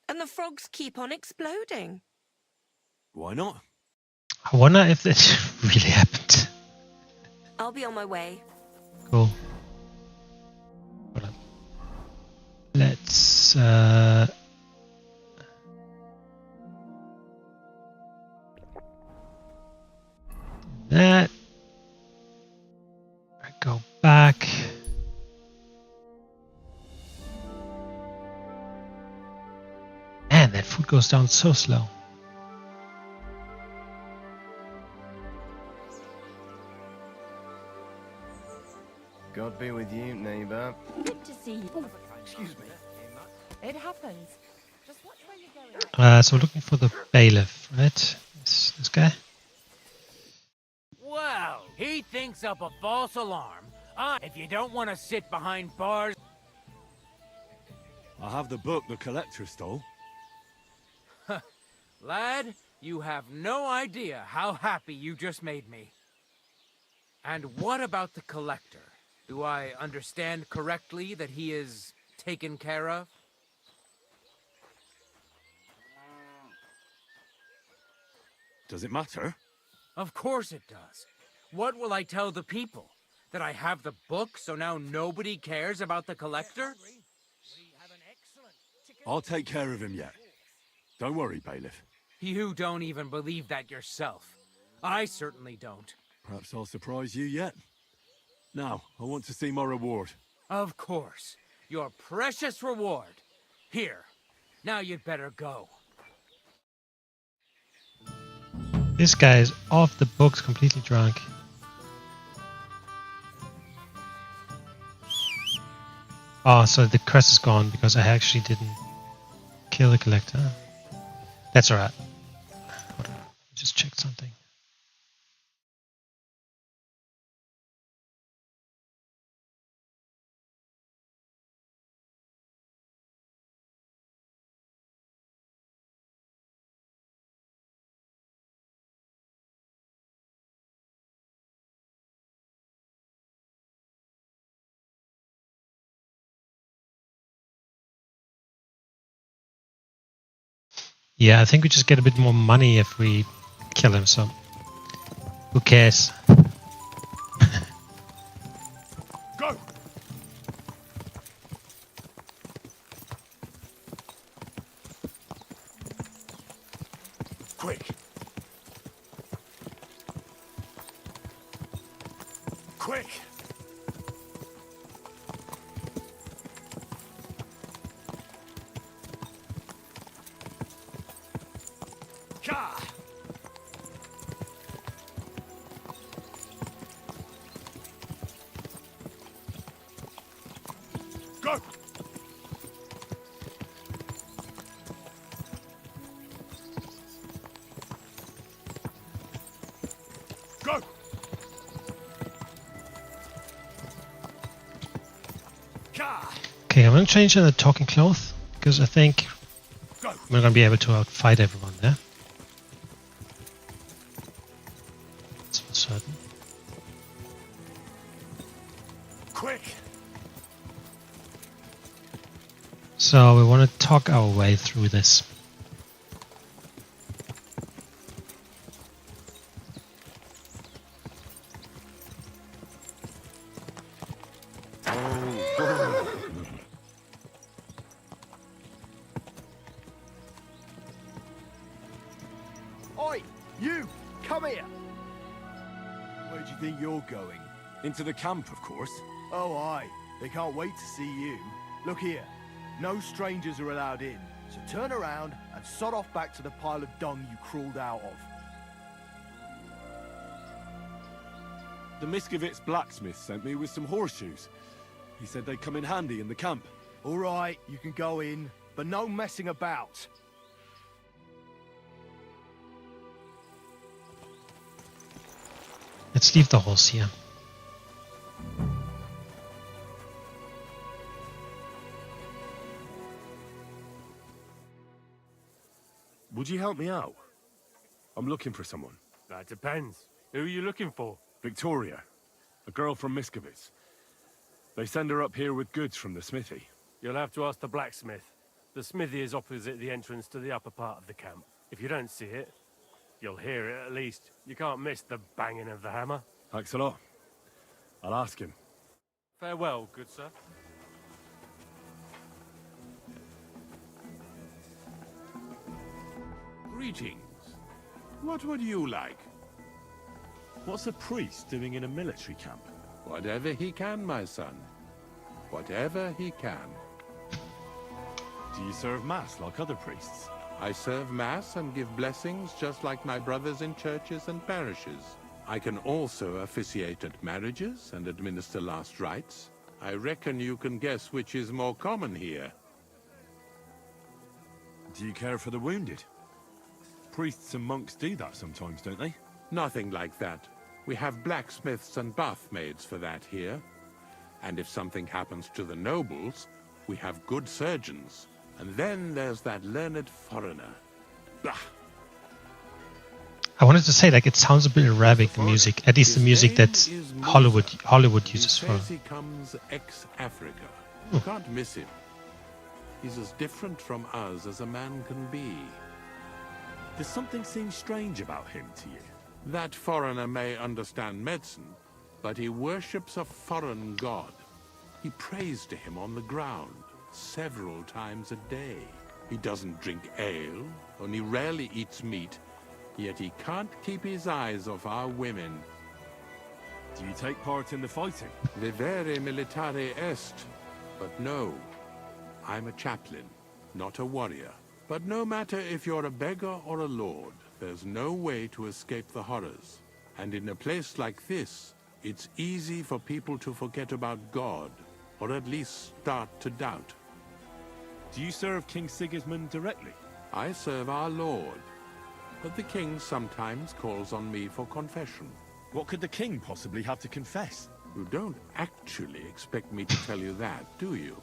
And the frogs keep on exploding. Why not? I wonder if this really happened. I'll be on my way. Cool. Hold on. Let's that. I go back. Man, that food goes down so slow. God be with you, neighbour. Good to see you. Excuse me. It happens. Just watch where you're going. So we're looking for the bailiff, right? This guy? Well, he thinks up a false alarm. If you don't want to sit behind bars... I have the book the collector stole. Lad, you have no idea how happy you just made me. And what about the collector? Do I understand correctly that he is taken care of? Does it matter? Of course it does. What will I tell the people? That I have the book, so now nobody cares about the collector? I'll take care of him yet. Don't worry, bailiff. You don't even believe that yourself. I certainly don't. Perhaps I'll surprise you yet. Now, I want to see my reward. Of course. Your precious reward. Here. Now you'd better go. This guy is off the books, completely drunk. Oh, so the crest is gone because I actually didn't kill the collector. That's alright. Hold on. Just check something. Yeah, I think we just get a bit more money if we kill him, so who cares? Go! Quick! Quick! Ka! Go! Go! Ka! Okay, I'm gonna change the talking cloth because I think I'm not gonna be able to outfight everyone there. That's for certain. Quick! So we want to talk our way through this. Oi, you! Come you're going? Into the camp, of course. Oh, aye. They can't wait to see you. Look here. No strangers are allowed in, so turn around and sod off back to the pile of dung you crawled out of. The Miskovitz blacksmith sent me with some horseshoes. He said they'd come in handy in the camp. All right, you can go in, but no messing about. Let's leave the horse here. Would you help me out? I'm looking for someone. That depends. Who are you looking for? Victoria, a girl from Miskovitz. They send her up here with goods from the smithy. You'll have to ask the blacksmith. The smithy is opposite the entrance to the upper part of the camp. If you don't see it, you'll hear it at least. You can't miss the banging of the hammer. Thanks a lot. I'll ask him. Farewell, good sir. Greetings. What would you like? What's a priest doing in a military camp? Whatever he can, my son. Whatever he can. Do you serve mass like other priests? I serve mass and give blessings just like my brothers in churches and parishes. I can also officiate at marriages and administer last rites. I reckon you can guess which is more common here. Do you care for the wounded? Priests and monks do that sometimes, don't they? Nothing like that. We have blacksmiths and bathmaids for that here. And if something happens to the nobles, we have good surgeons. And then there's that learned foreigner. Bah! I wanted to say, like, it sounds a bit Arabic, the music. At least the music that Hollywood uses for. He comes ex-Africa. You can't miss him. He's as different from us as a man can be. Does something seem strange about him to you? That foreigner may understand medicine, but he worships a foreign god. He prays to him on the ground several times a day. He doesn't drink ale, only rarely eats meat, yet he can't keep his eyes off our women. Do you take part in the fighting? Vivere militare est, but no. I'm a chaplain, not a warrior. But no matter if you're a beggar or a lord, there's no way to escape the horrors. And in a place like this, it's easy for people to forget about God, or at least start to doubt. Do you serve King Sigismund directly? I serve our Lord, but the king sometimes calls on me for confession. What could the king possibly have to confess? You don't actually expect me to tell you that, do you?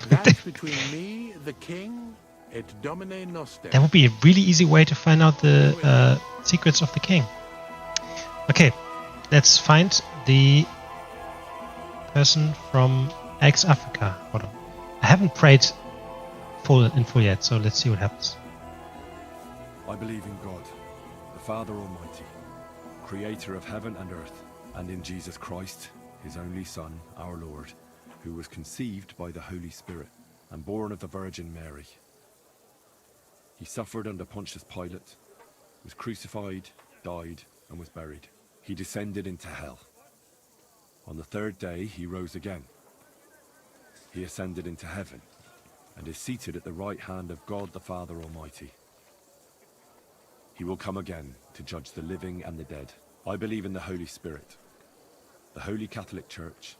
That's between me, the king, et domine noster. That would be a really easy way to find out the secrets of the king. Okay, let's find the person from ex-Africa. Hold on. I haven't prayed in full yet, so let's see what happens. I believe in God, the Father Almighty, creator of heaven and earth, and in Jesus Christ, his only Son, our Lord, who was conceived by the Holy Spirit and born of the Virgin Mary. He suffered under Pontius Pilate, was crucified, died, and was buried. He descended into hell. On the third day, he rose again. He ascended into heaven and is seated at the right hand of God the Father Almighty. He will come again to judge the living and the dead. I believe in the Holy Spirit, the Holy Catholic Church,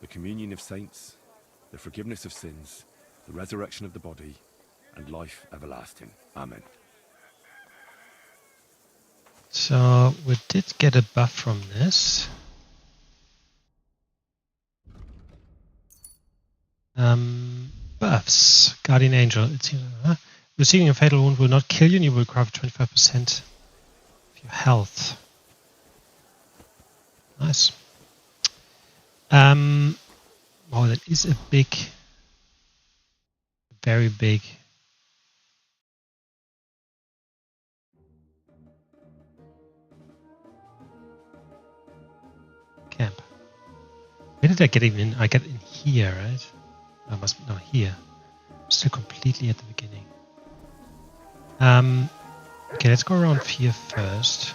the communion of saints, the forgiveness of sins, the resurrection of the body, and life everlasting. Amen. So we did get a buff from this. Buffs. Guardian Angel. It seems, receiving a fatal wound will not kill you, and you will recover 25% of your health. Nice. Oh, that is a big, very big. Camp. Where did I get even in? I got in here, right? I must be, no, here. I'm still completely at the beginning. Okay, let's go around here first.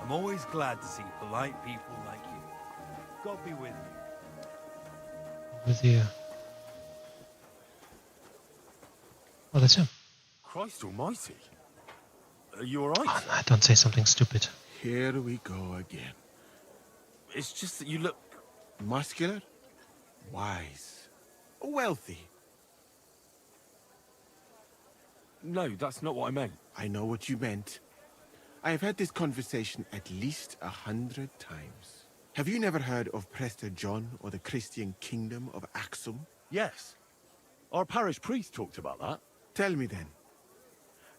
I'm always glad to see polite people like you. God be with you. With you. Oh, that's him. Christ almighty. Are you alright? Oh, no, don't say something stupid. Here we go again. It's just that you look... Muscular, wise, wealthy. No, that's not what I meant. I know what you meant. I have had this conversation at least 100 times. Have you never heard of Prester John or the Christian Kingdom of Axum? Yes. Our parish priest talked about that. Tell me then,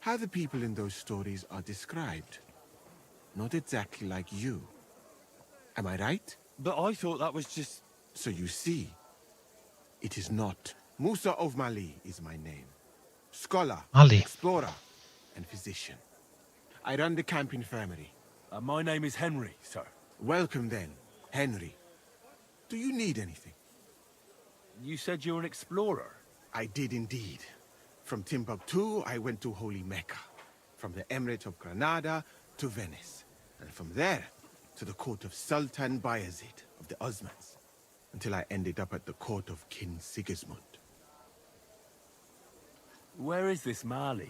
how the people in those stories are described. Not exactly like you. Am I right? But I thought that was just... So you see, it is not. Musa of Mali is my name. Scholar, Mali. explorer, and physician. I run the camp infirmary. my name is Henry, sir. Welcome then, Henry. Do you need anything? You said you're an explorer. I did indeed. From Timbuktu, I went to Holy Mecca. From the Emirate of Granada to Venice. And from there to the court of Sultan Bayezid of the Osmans. Until I ended up at the court of King Sigismund. Where is this Mali?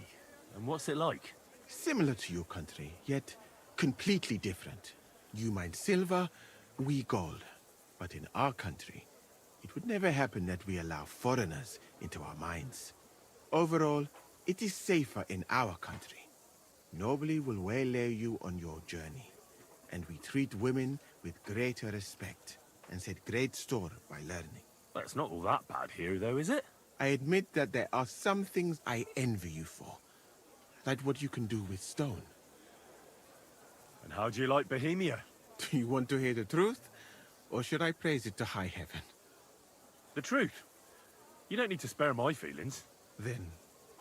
And what's it like? Similar to your country, yet completely different. You mine silver, we gold. But in our country, it would never happen that we allow foreigners into our mines. Overall, it is safer in our country. Nobody will waylay you on your journey. And we treat women with greater respect and set great store by learning. Well, it's not all that bad here, though, is it? I admit that there are some things I envy you for. Like what you can do with stone. And how do you like Bohemia? Do you want to hear the truth? Or should I praise it to high heaven? The truth. You don't need to spare my feelings. Then,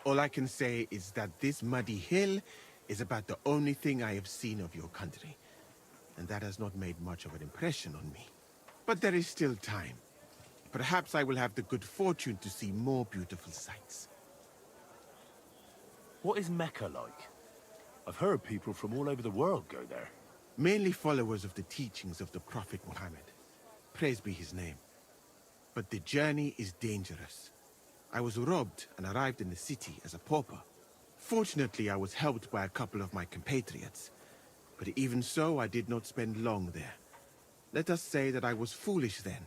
all I can say is that this muddy hill is about the only thing I have seen of your country. And that has not made much of an impression on me. But there is still time. Perhaps I will have the good fortune to see more beautiful sights. What is Mecca like? I've heard people from all over the world go there. Mainly followers of the teachings of the Prophet Muhammad. Praise be his name. But the journey is dangerous. I was robbed and arrived in the city as a pauper. Fortunately, I was helped by a couple of my compatriots. But even so, I did not spend long there. Let us say that I was foolish then,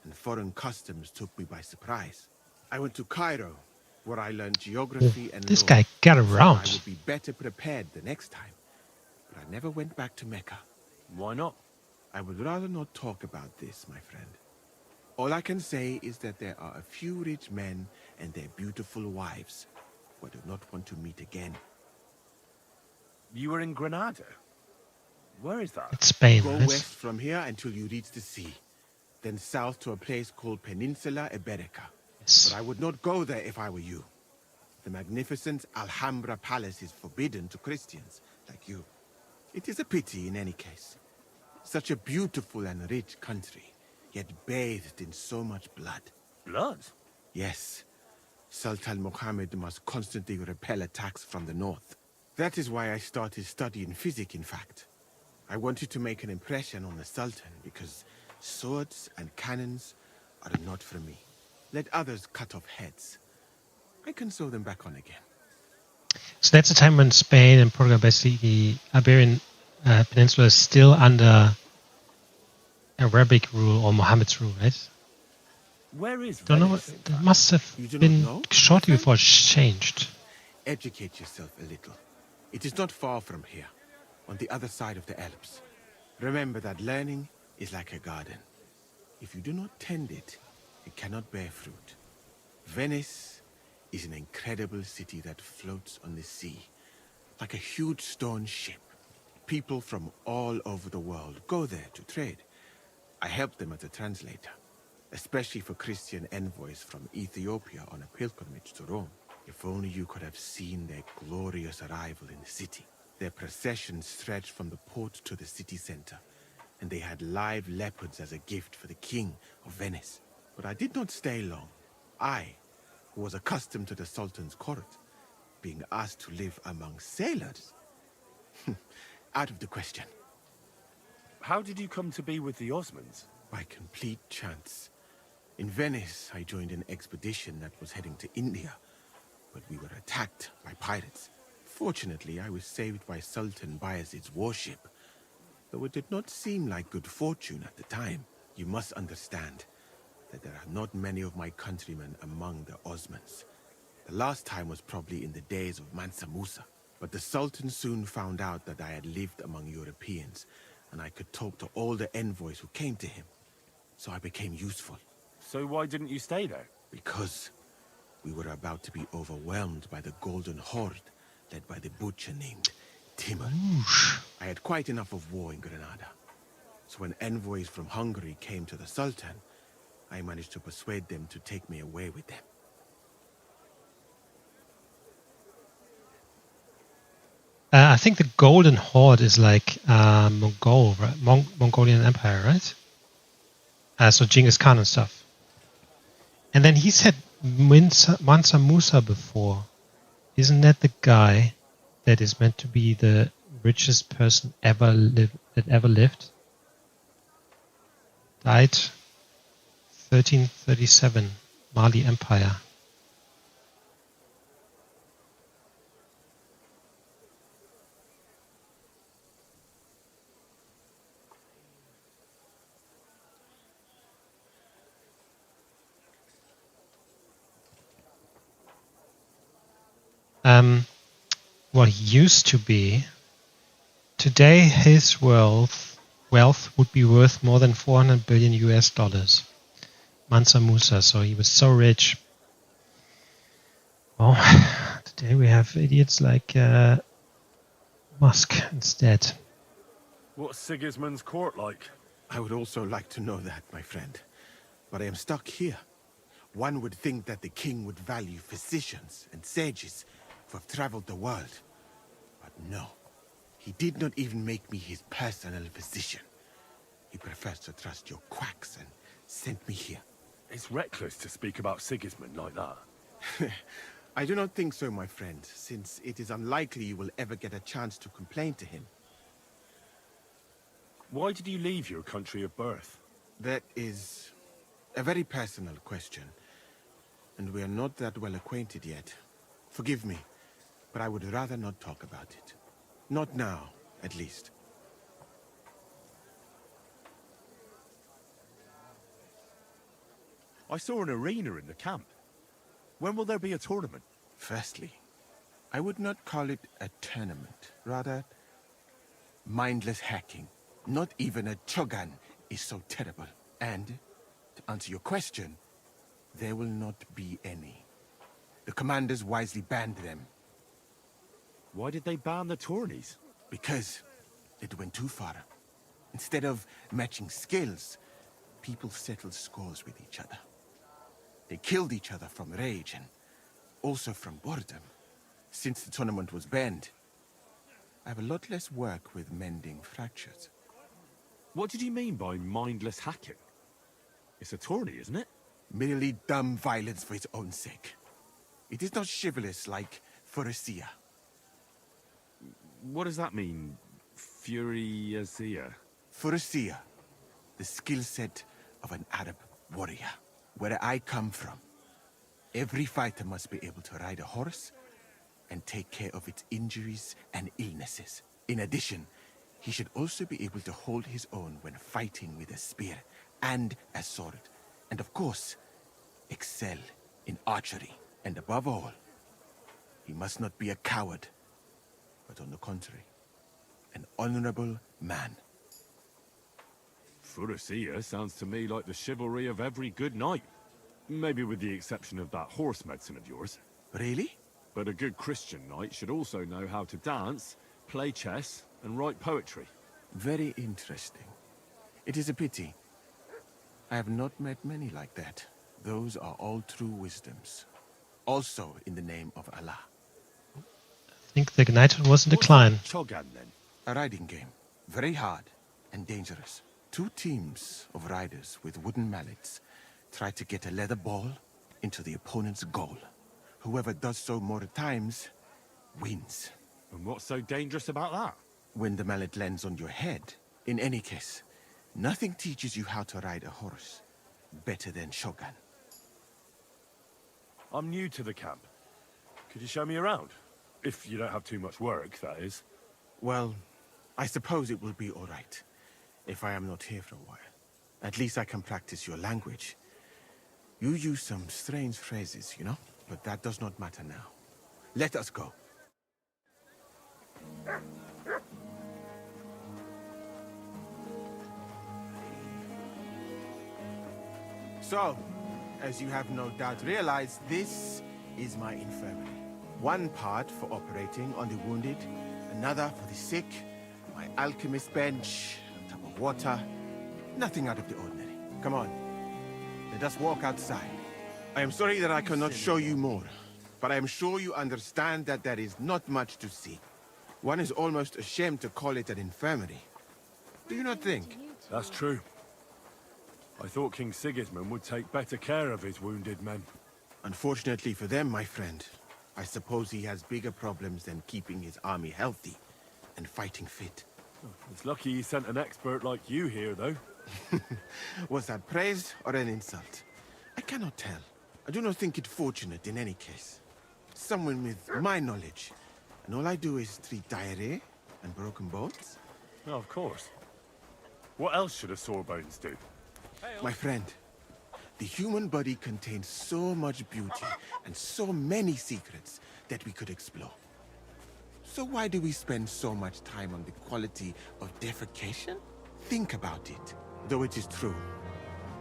and foreign customs took me by surprise. I went to Cairo, where I learned geography and this law. guy got So around. I would be better prepared the next time. But I never went back to Mecca. Why not? I would rather not talk about this, my friend. All I can say is that there are a few rich men and their beautiful wives who I do not want to meet again. You were in Granada? Where is that? It's Spain, Go right? west from here until you reach the sea. Then south to a place called Peninsula Iberica. Yes. But I would not go there if I were you. The magnificent Alhambra Palace is forbidden to Christians like you. It is a pity in any case. Such a beautiful and rich country, yet bathed in so much blood. Blood? Yes. Sultan Mohammed must constantly repel attacks from the north. That is why I started studying physics, in fact. I wanted to make an impression on the Sultan because swords and cannons are not for me. Let others cut off heads. I can sew them back on again. So that's a time when Spain and Portugal, basically the Iberian Peninsula, is still under Arabic rule or Mohammed's rule, right? Where is Don't know. Venice? It must have You do not been know? shortly before it changed. Educate yourself a little. It is not far from here, on the other side of the Alps. Remember that learning is like a garden. If you do not tend it, it cannot bear fruit. Venice is an incredible city that floats on the sea, like a huge stone ship. People from all over the world go there to trade. I help them as a translator, especially for Christian envoys from Ethiopia on a pilgrimage to Rome. If only you could have seen their glorious arrival in the city. Their procession stretched from the port to the city center, and they had live leopards as a gift for the king of Venice. But I did not stay long. I, who was accustomed to the Sultan's court, being asked to live among sailors? Out of the question. How did you come to be with the Osmonds? By complete chance. In Venice, I joined an expedition that was heading to India, but we were attacked by pirates. Fortunately, I was saved by Sultan Bayezid's warship, though it did not seem like good fortune at the time. You must understand that there are not many of my countrymen among the Osmans. The last time was probably in the days of Mansa Musa, but the Sultan soon found out that I had lived among Europeans, and I could talk to all the envoys who came to him, so I became useful. So why didn't you stay there? Because we were about to be overwhelmed by the Golden Horde, led by the butcher named Timur. I had quite enough of war in Granada. So when envoys from Hungary came to the Sultan, I managed to persuade them to take me away with them. I think the Golden Horde is like Mongol, right? Mongolian Empire, right? So Genghis Khan and stuff. And then he said Mansa Musa before. Isn't that the guy that is meant to be the richest person that ever lived? Died 1337, Mali Empire. What he used to be. Today, his wealth would be worth more than 400 billion US dollars. Mansa Musa, so he was so rich. Well, today we have idiots like Musk instead. What's Sigismund's court like? I would also like to know that, my friend. But I am stuck here. One would think that the king would value physicians and sages who have traveled the world. But no. He did not even make me his personal physician. He prefers to trust your quacks and sent me here. It's reckless to speak about Sigismund like that. I do not think so, my friend, since it is unlikely you will ever get a chance to complain to him. Why did you leave your country of birth? That is a very personal question, and we are not that well acquainted yet. Forgive me, but I would rather not talk about it. Not now, at least. I saw an arena in the camp. When will there be a tournament? Firstly, I would not call it a tournament. Rather, mindless hacking. Not even a Chogan is so terrible. And, to answer your question, there will not be any. The commanders wisely banned them. Why did they ban the tourneys? Because it went too far. Instead of matching skills, people settled scores with each other. They killed each other from rage and also from boredom. Since the tournament was banned, I have a lot less work with mending fractures. What did you mean by mindless hacking? It's a tourney, isn't it? Merely dumb violence for its own sake. It is not chivalrous like Pharisea. What does that mean? Furiasia? Pharisea, the skill set of an Arab warrior. Where I come from, every fighter must be able to ride a horse and take care of its injuries and illnesses. In addition, he should also be able to hold his own when fighting with a spear and a sword. And of course, excel in archery. And above all, he must not be a coward, but on the contrary, an honorable man. Furasia sounds to me like the chivalry of every good knight. Maybe with the exception of that horse medicine of yours. Really? But a good Christian knight should also know how to dance, play chess, and write poetry. Very interesting. It is a pity. I have not met many like that. Those are all true wisdoms. Also in the name of Allah. I think the knighthood was in decline. Chogan, then? A riding game. Very hard and dangerous. Two teams of riders with wooden mallets try to get a leather ball into the opponent's goal. Whoever does so more times wins. And what's so dangerous about that? When the mallet lands on your head, In any case, nothing teaches you how to ride a horse better than Shogun. I'm new to the camp. Could you show me around? If you don't have too much work, that is. Well, I suppose it will be all right if I am not here for a while. At least I can practice your language. You use some strange phrases, you know? But that does not matter now. Let us go. So, as you have no doubt realized, this is my infirmary. One part for operating on the wounded, another for the sick, my alchemist bench, a tub of water. Nothing out of the ordinary. Come on, let us walk outside. I am sorry that I cannot show you more, but I am sure you understand that there is not much to see. One is almost ashamed to call it an infirmary. Do you not think? That's true. I thought King Sigismund would take better care of his wounded men. Unfortunately for them, my friend, I suppose he has bigger problems than keeping his army healthy and fighting fit. It's lucky he sent an expert like you here, though. Was that praise or an insult? I cannot tell. I do not think it fortunate in any case. Someone with my knowledge, and all I do is treat diarrhea and broken bones. Oh, of course. What else should a sore bones do? My friend, the human body contains so much beauty and so many secrets that we could explore. So why do we spend so much time on the quality of defecation? Think about it. Though it is true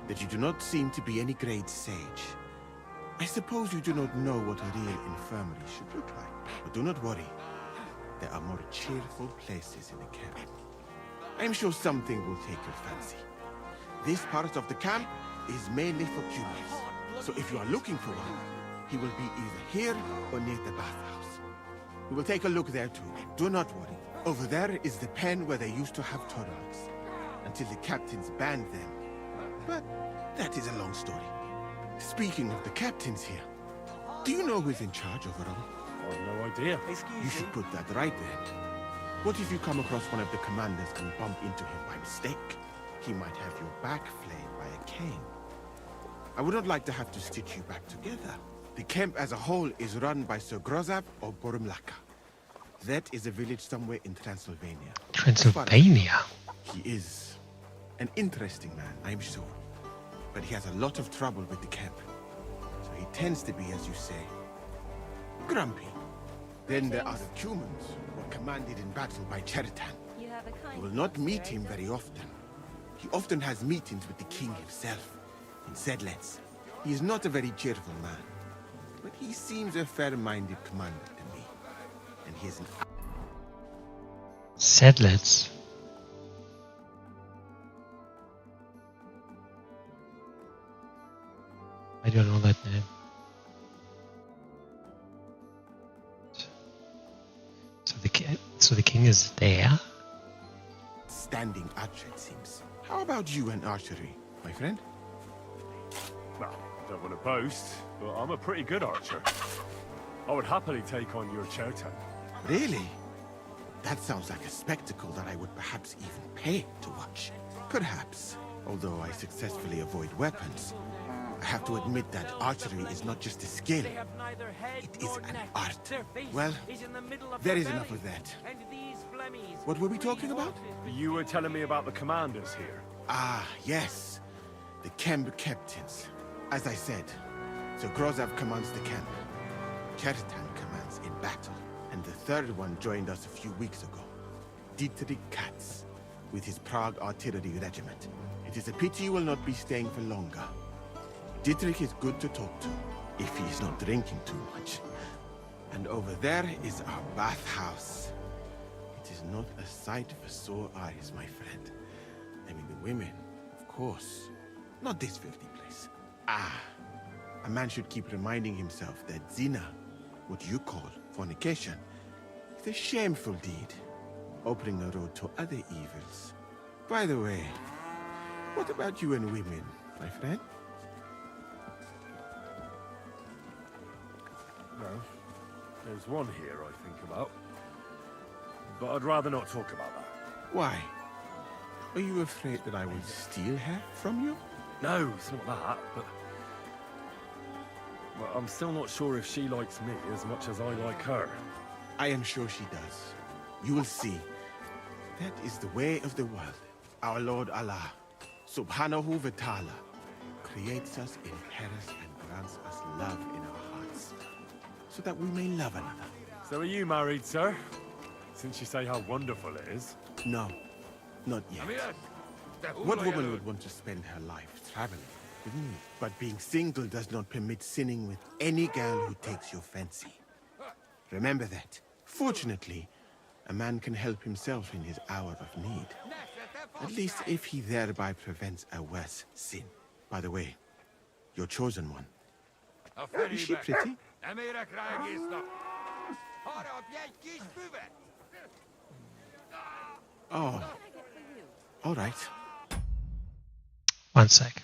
that you do not seem to be any great sage, I suppose you do not know what a real infirmary should look like. But do not worry. There are more cheerful places in the camp. I am sure something will take your fancy. This part of the camp is mainly for curious. So if you are looking for one, he will be either here or near the bathhouse. We will take a look there too. Do not worry. Over there is the pen where they used to have tournaments, until the captains banned them. But that is a long story. Speaking of the captains here, do you know who's in charge overall? I've no idea. You should put that right then. What if you come across one of the commanders and bump into him by mistake? He might have your back flayed by a cane. I would not like to have to stitch you back together. The camp as a whole is run by Sir Grozav or Borumlaka. That is a village somewhere in Transylvania. Transylvania? He is an interesting man, I'm sure. But he has a lot of trouble with the camp. So he tends to be, as you say, grumpy. Then there are the Cumans, who are commanded in battle by Cheritan. You will not meet him very often. He often has meetings with the king himself in Sedlets. He is not a very cheerful man, but he seems a fair-minded commander to me. And he is an... Sedlets? I don't know that name. So the king is there? Standing archer, it seems. How about you and archery, my friend? Well, I don't want to boast, but I'm a pretty good archer. I would happily take on your Cheritan. Really? That sounds like a spectacle that I would perhaps even pay to watch. Perhaps, although I successfully avoid weapons. I have to admit that archery is not just a skill, it is an art. Well, there is enough of that. What were we talking about? You were telling me about the commanders here. Ah, yes. The camp captains. As I said, Sir Grozav commands the camp. Cheritan commands in battle. And the third one joined us a few weeks ago. Dietrich Katz, with his Prague artillery regiment. It is a pity you will not be staying for longer. Dietrich is good to talk to, if he is not drinking too much. And over there is our bathhouse. It is not a sight for sore eyes, my friend. I mean, the women, of course. Not this filthy place. Ah, a man should keep reminding himself that zina, what you call fornication, is a shameful deed, opening a road to other evils. By the way, what about you and women, my friend? No. There's one here I think about. But I'd rather not talk about that. Why? Are you afraid that I will steal her from you? No, it's not that, but... Well, I'm still not sure if she likes me as much as I like her. I am sure she does. You will see. That is the way of the world. Our Lord Allah, Subhanahu wa Ta'ala, creates us in Paris and grants us love in our hearts, so that we may love another. So are you married, sir? Since you say how wonderful it is. No, not yet. What woman would want to spend her life traveling with me? But being single does not permit sinning with any girl who takes your fancy. Remember that. Fortunately, a man can help himself in his hour of need. At least if he thereby prevents a worse sin. By the way, your chosen one. Is she pretty? Oh. All right. One sec.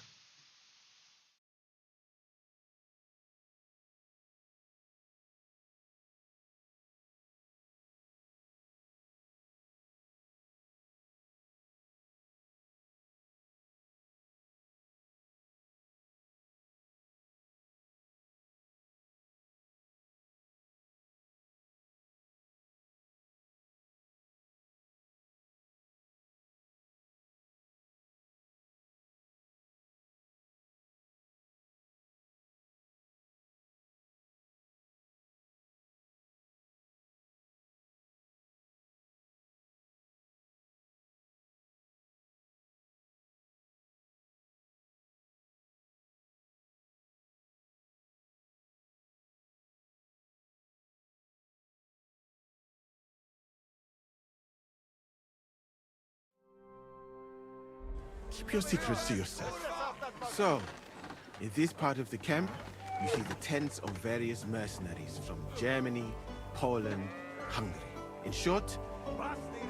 Keep your secrets to yourself. So, in this part of the camp, you see the tents of various mercenaries from Germany, Poland, Hungary. In short,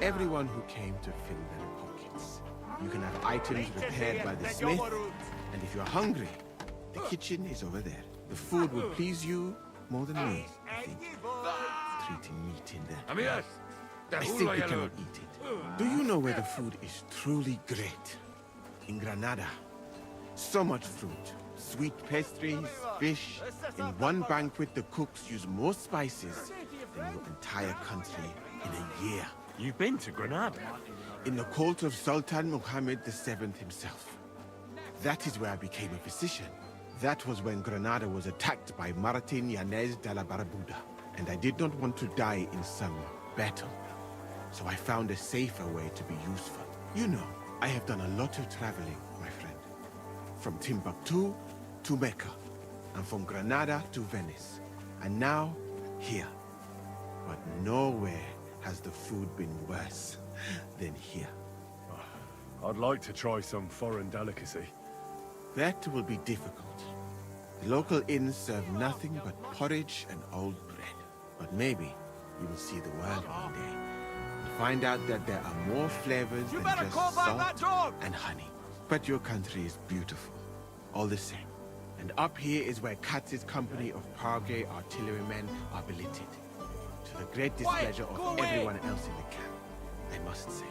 everyone who came to fill their pockets. You can have items repaired by the smith, and if you're hungry, the kitchen is over there. The food will please you more than me, I think. Treating meat in there. I simply cannot eat it. Do you know where the food is truly great? In Granada. So much fruit, sweet pastries, fish. In one banquet, the cooks use more spices than your entire country in a year. You've been to Granada? In the court of Sultan Muhammad VII himself. That is where I became a physician. That was when Granada was attacked by Martin Yanez de la Barbuda, and I did not want to die in some battle. So I found a safer way to be useful. You know, I have done a lot of traveling, my friend. From Timbuktu to Mecca, and from Granada to Venice, and now here. But nowhere has the food been worse than here. I'd like to try some foreign delicacy. That will be difficult. The local inns serve nothing but porridge and old bread. But maybe you will see the world one day. Find out that there are more flavors than just salt and honey. But your country is beautiful, all the same. And up here is where Katz's company of Pargay artillerymen are billeted. To the great displeasure of everyone else in the camp, I must say.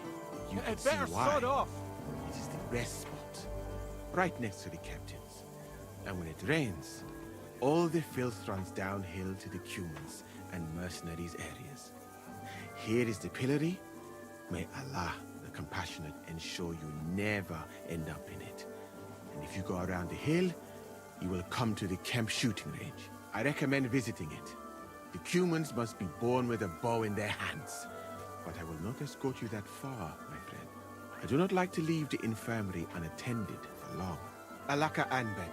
You can see why. It is the best spot, right next to the captains. And when it rains, all the filth runs downhill to the Cumans and mercenaries areas. Here is the pillory. May Allah, the compassionate, ensure you never end up in it. And if you go around the hill, you will come to the camp shooting range. I recommend visiting it. The Cumans must be born with a bow in their hands. But I will not escort you that far, my friend. I do not like to leave the infirmary unattended for long. Alaka Anben.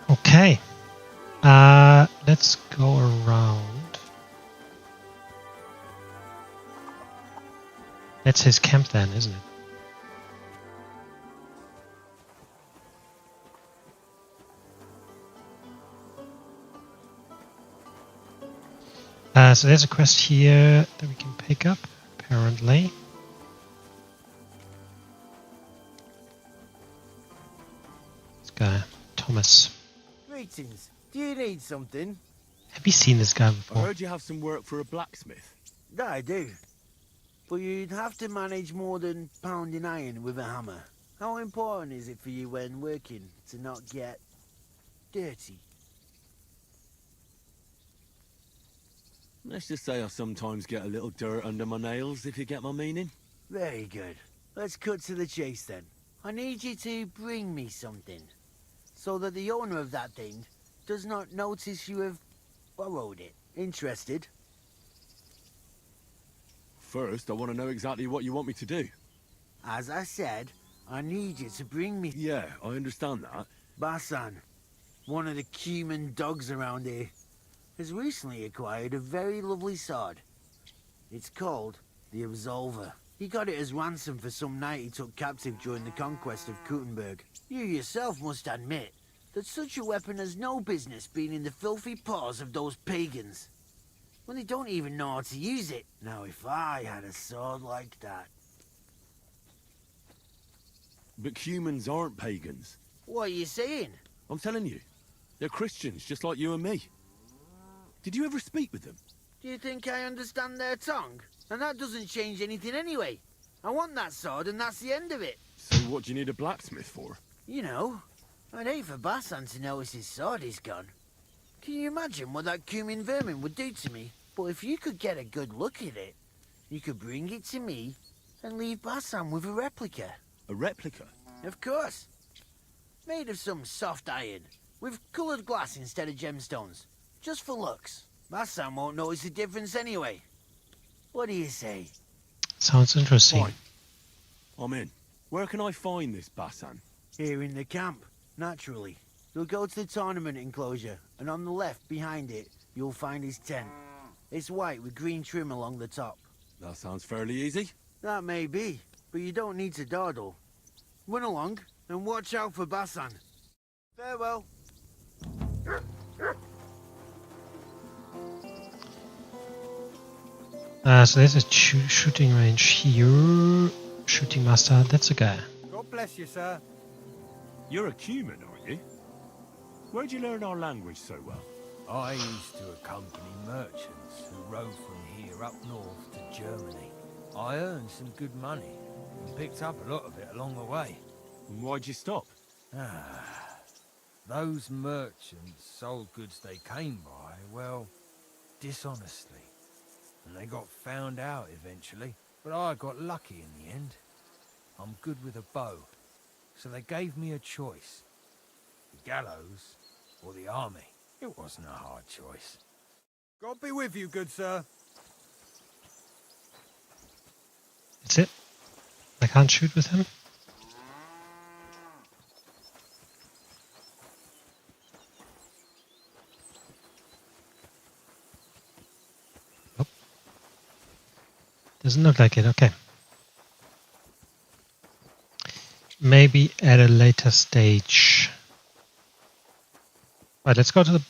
Okay. Let's go around. That's his camp then, isn't it? So there's a quest here that we can pick up, apparently. This guy, Thomas. Greetings. Do you need something? Have you seen this guy I before? heard you have some work for a blacksmith. Yeah, I do. but you'd have to manage more than pounding iron with a hammer. How important is it for you when working to not get dirty? Let's just say I sometimes get a little dirt under my nails, if you get my meaning. Very good. Let's cut to the chase then. I need you to bring me something, so that the owner of that thing does not notice you have borrowed it. Interested? First, I want to know exactly what you want me to do. As I said, I need you to bring me... Yeah, I understand that. Basan, one of the cumin dogs around here, has recently acquired a very lovely sword. It's called the Absolver. He got it as ransom for some knight he took captive during the conquest of Kirimdor. You yourself must admit that such a weapon has no business being in the filthy paws of those pagans, when they don't even know how to use it. Now, if I had a sword like that... But humans aren't pagans. What are you saying? I'm telling you, they're Christians, just like you and me. Did you ever speak with them? Do you think I understand their tongue? And that doesn't change anything anyway. I want that sword and that's the end of it. So what do you need a blacksmith for? You know, I'd hate for Basan to notice his sword is gone. Can you imagine what that cumin vermin would do to me? But if you could get a good look at it, you could bring it to me and leave Basan with a replica. A replica? Of course. Made of some soft iron, with coloured glass instead of gemstones. Just for looks. Basan won't notice the difference anyway. What do you say? Sounds interesting. Fine. I'm in. Where can I find this Basan? Here in the camp, naturally. You'll go to the tournament enclosure, and on the left, behind it, you'll find his tent. It's white with green trim along the top. That sounds fairly easy. That may be, but you don't need to dawdle. Run along, and watch out for Basan. Farewell. So there's a shooting range here. Shooting master, that's a guy. God bless you, sir. You're a Cuman, aren't you? Where'd you learn our language so well? I used to accompany merchants who rode from here up north to Germany. I earned some good money and picked up a lot of it along the way. And why'd you stop? Those merchants sold goods they came by, well, dishonestly. And they got found out eventually, but I got lucky in the end. I'm good with a bow, so they gave me a choice. The gallows or the army. It wasn't a hard choice. God be with you, good sir. That's it. I can't shoot with him. Nope. Doesn't look like it. Okay. Maybe at a later stage. Right, let's go to the...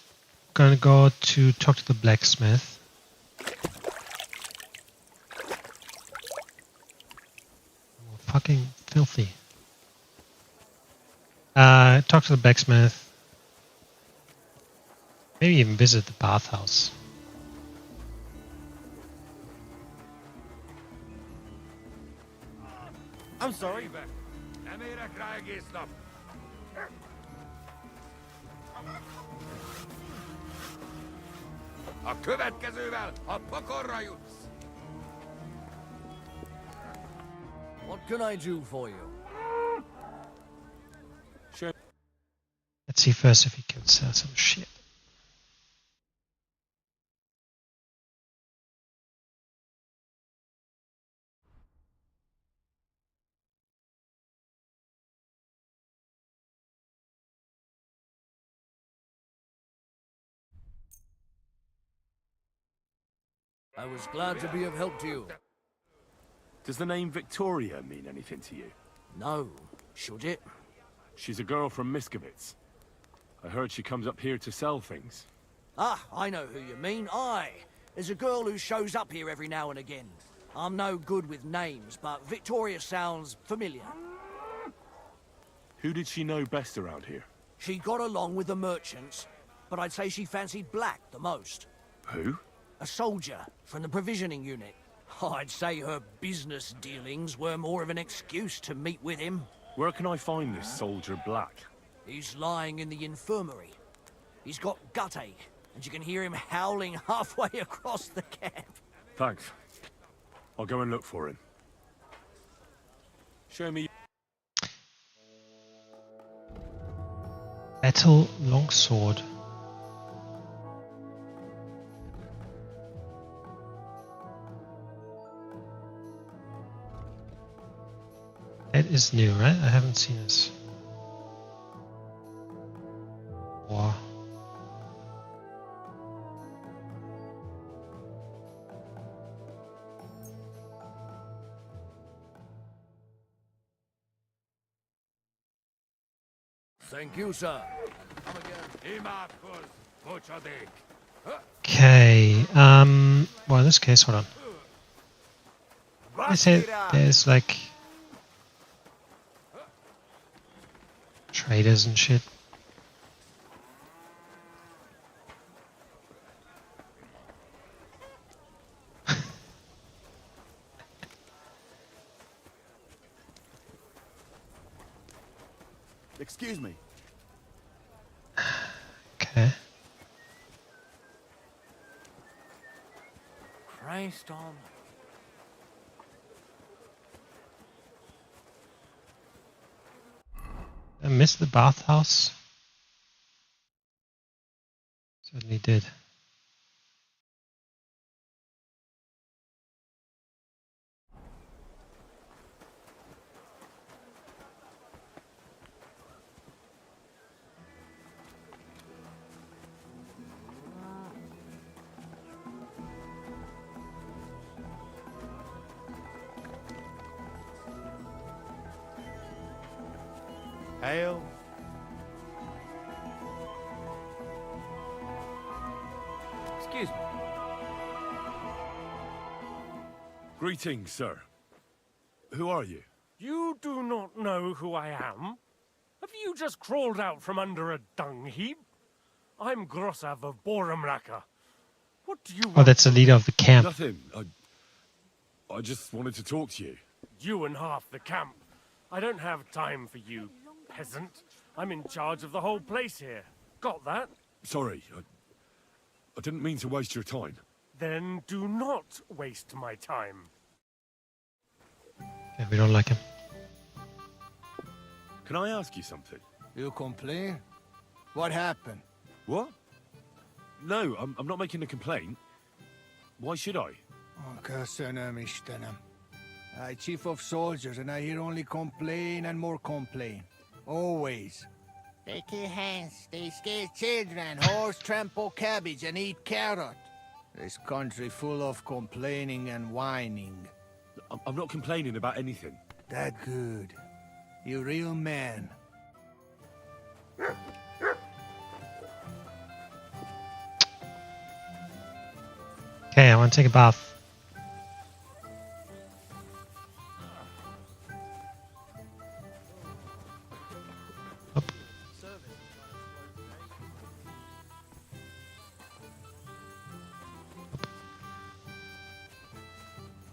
Gonna go to talk to the blacksmith. Oh, fucking filthy. Talk to the blacksmith. Maybe even visit the bathhouse. I'm sorry. A következővel a pokorra jutsz! What can I do for you? Sure. Let's see first if he can sell some shit. I was glad to be of help to you. Does the name Victoria mean anything to you? No. Should it? She's a girl from Miskovitz. I heard she comes up here to sell things. Ah, I know who you mean. Aye. There's a girl who shows up here every now and again. I'm no good with names, but Victoria sounds familiar. Who did she know best around here? She got along with the merchants, but I'd say she fancied Black the most. Who? A soldier from the provisioning unit. I'd say her business dealings were more of an excuse to meet with him. Where can I find this Soldier Black? He's lying in the infirmary. He's got gut ache, and you can hear him howling halfway across the camp. Thanks. I'll go and look for him. Show me. Battle longsword. That is new, right? I haven't seen this. Wow. Thank you, sir. Okay, well in this case, hold on. I say there's like traders and shit. Excuse me. Okay. Christ on. I missed the bathhouse. Certainly did. Ale. Excuse me. Greetings, sir. Who are you? You do not know who I am? Have you just crawled out from under a dung heap? I'm Grossav of Borumraka. What do you want? Oh, that's the leader of the camp. Nothing. I just wanted to talk to you. You and half the camp. I don't have time for you, peasant. I'm in charge of the whole place here. Got that? Sorry, I didn't mean to waste your time. Then do not waste my time. Yeah, we don't like him. Can I ask you something? You complain? What happened? What? No, I'm not making a complaint. Why should I? I chief of soldiers, and I hear only complain and more complain. Always. They kill hands, they scare children, horse trample cabbage and eat carrot. This country full of complaining and whining. I'm not complaining about anything. That good. You real man. Okay, I want to take a bath. Up.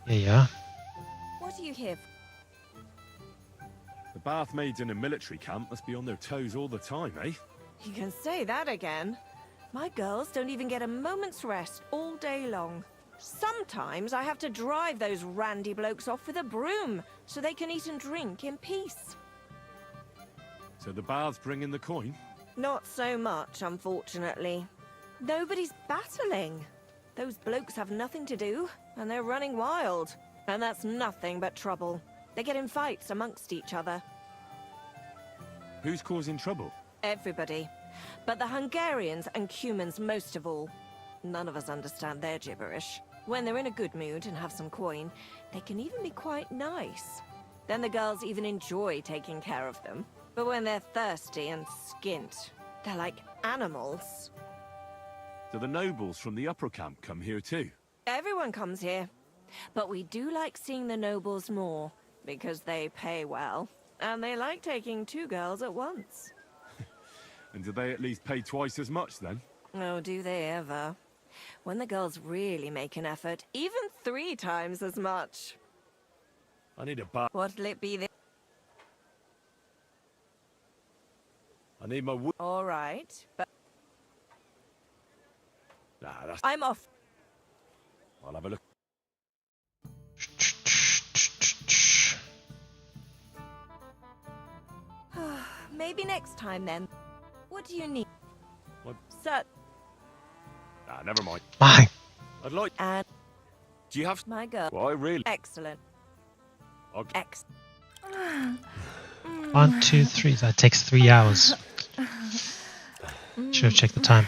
Yeah. What are you here for? The bath maids in a military camp must be on their toes all the time, eh? You can say that again. My girls don't even get a moment's rest all day long. Sometimes I have to drive those randy blokes off with a broom so they can eat and drink in peace. So the baths bring in the coin? Not so much, unfortunately. Nobody's battling. Those blokes have nothing to do, and they're running wild. And that's nothing but trouble. They get in fights amongst each other. Who's causing trouble? Everybody. But the Hungarians and Cumans most of all. None of us understand their gibberish. When they're in a good mood and have some coin, they can even be quite nice. Then the girls even enjoy taking care of them. But when they're thirsty and skint, they're like animals. So the nobles from the upper camp come here too? Everyone comes here. But we do like seeing the nobles more, because they pay well. And they like taking two girls at once. And do they at least pay twice as much then? Oh, do they ever? When the girls really make an effort, even 3 times as much. I need a bath. What'll it be this? I need my wood. All right, but Nah, that's... I'm off. I'll have a look. Maybe next time then. What do you need? What? Sir. Nah, never mind. My. I'd like... And do you have... my girl. Well, I really... Excellent. Excellent. 1, 2, 3. That takes 3 hours. Should have checked the time.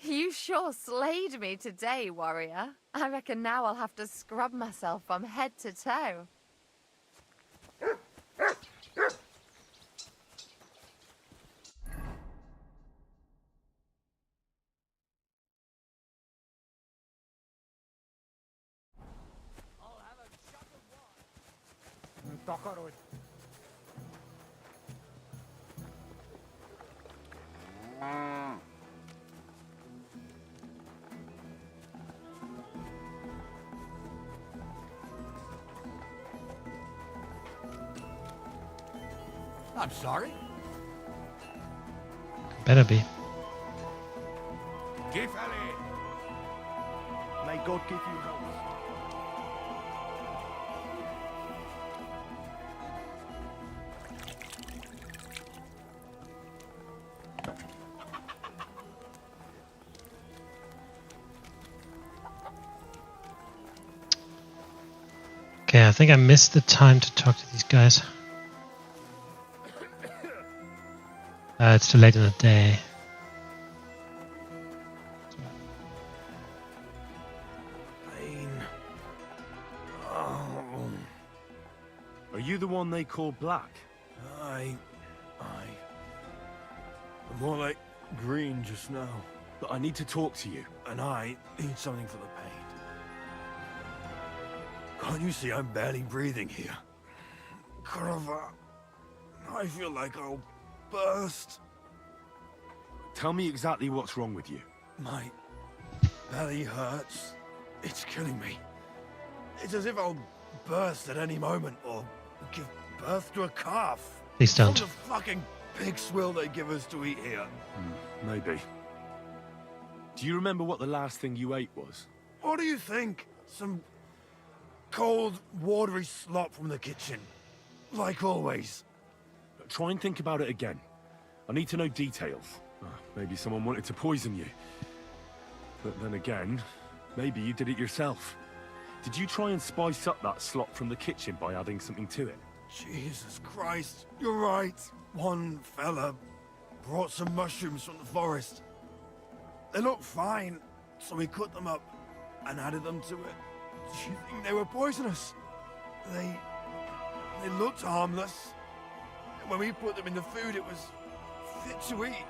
You sure slayed me today, warrior. I reckon now I'll have to scrub myself from head to toe. I'm sorry. Better be. May God give you health. Okay, I think I missed the time to talk to these guys. It's too late in the day. Pain. Oh. Are you the one they call Black? Aye. I'm more like green just now. But I need to talk to you. And I need something for the pain. Can't you see I'm barely breathing here? Kurva, I feel like I'll burst. Tell me exactly what's wrong with you. My belly hurts. It's killing me. It's as if I'll burst at any moment or give birth to a calf. Please don't. From the fucking pig swill they give us to eat here. Maybe. Do you remember what the last thing you ate was? What do you think? Some cold, watery slop from the kitchen. Like always. Try and think about it again. I need to know details. Maybe someone wanted to poison you. But then again, maybe you did it yourself. Did you try and spice up that slop from the kitchen by adding something to it? Jesus Christ, you're right. One fella brought some mushrooms from the forest. They looked fine, so we cut them up and added them to it. Do you think they were poisonous? They looked harmless. When we put them in the food, it was fit to eat.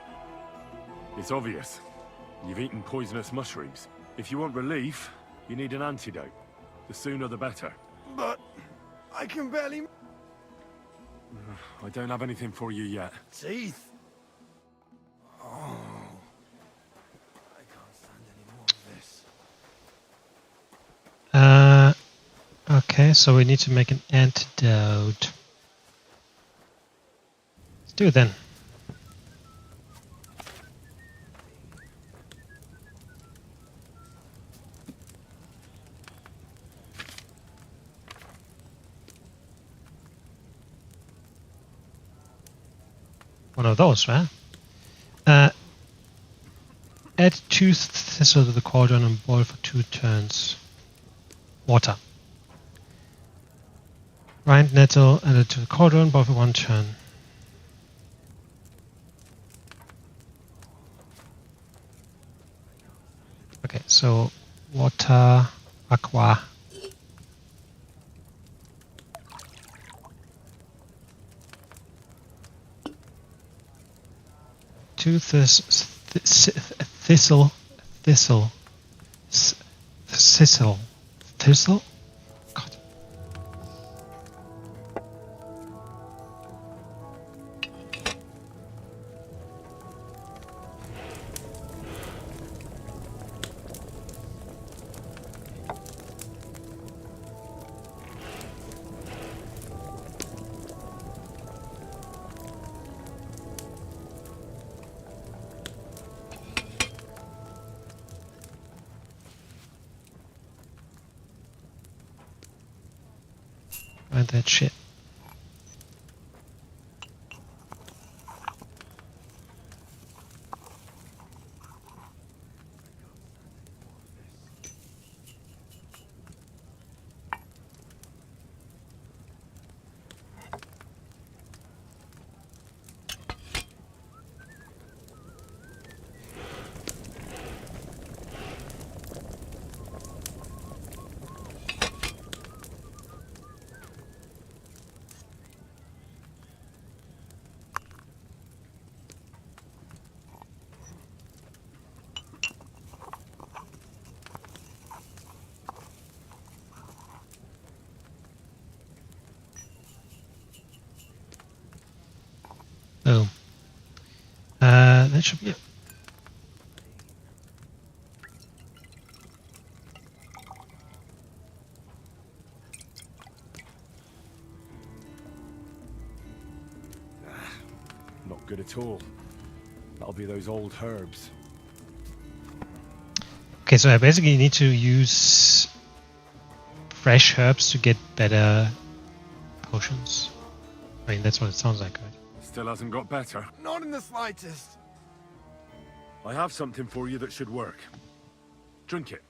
It's obvious. You've eaten poisonous mushrooms. If you want relief, you need an antidote. The sooner the better. But I can barely... I don't have anything for you yet. Teeth? Oh. I can't stand any more of this. Okay, so we need to make an antidote. Let's do it then. One of those, right? Add 2 thistle to the cauldron and boil for 2 turns. Water. Grind nettle, add it to the cauldron, boil for 1 turn. Okay, so water, aqua. Two thistle. God. Find that shit. Boom. That should be it. Not good at all. That'll be those old herbs. Okay, so I basically need to use fresh herbs to get better potions. I mean, that's what it sounds like, right? Still hasn't got better. Not in the slightest. I have something for you that should work. Drink it.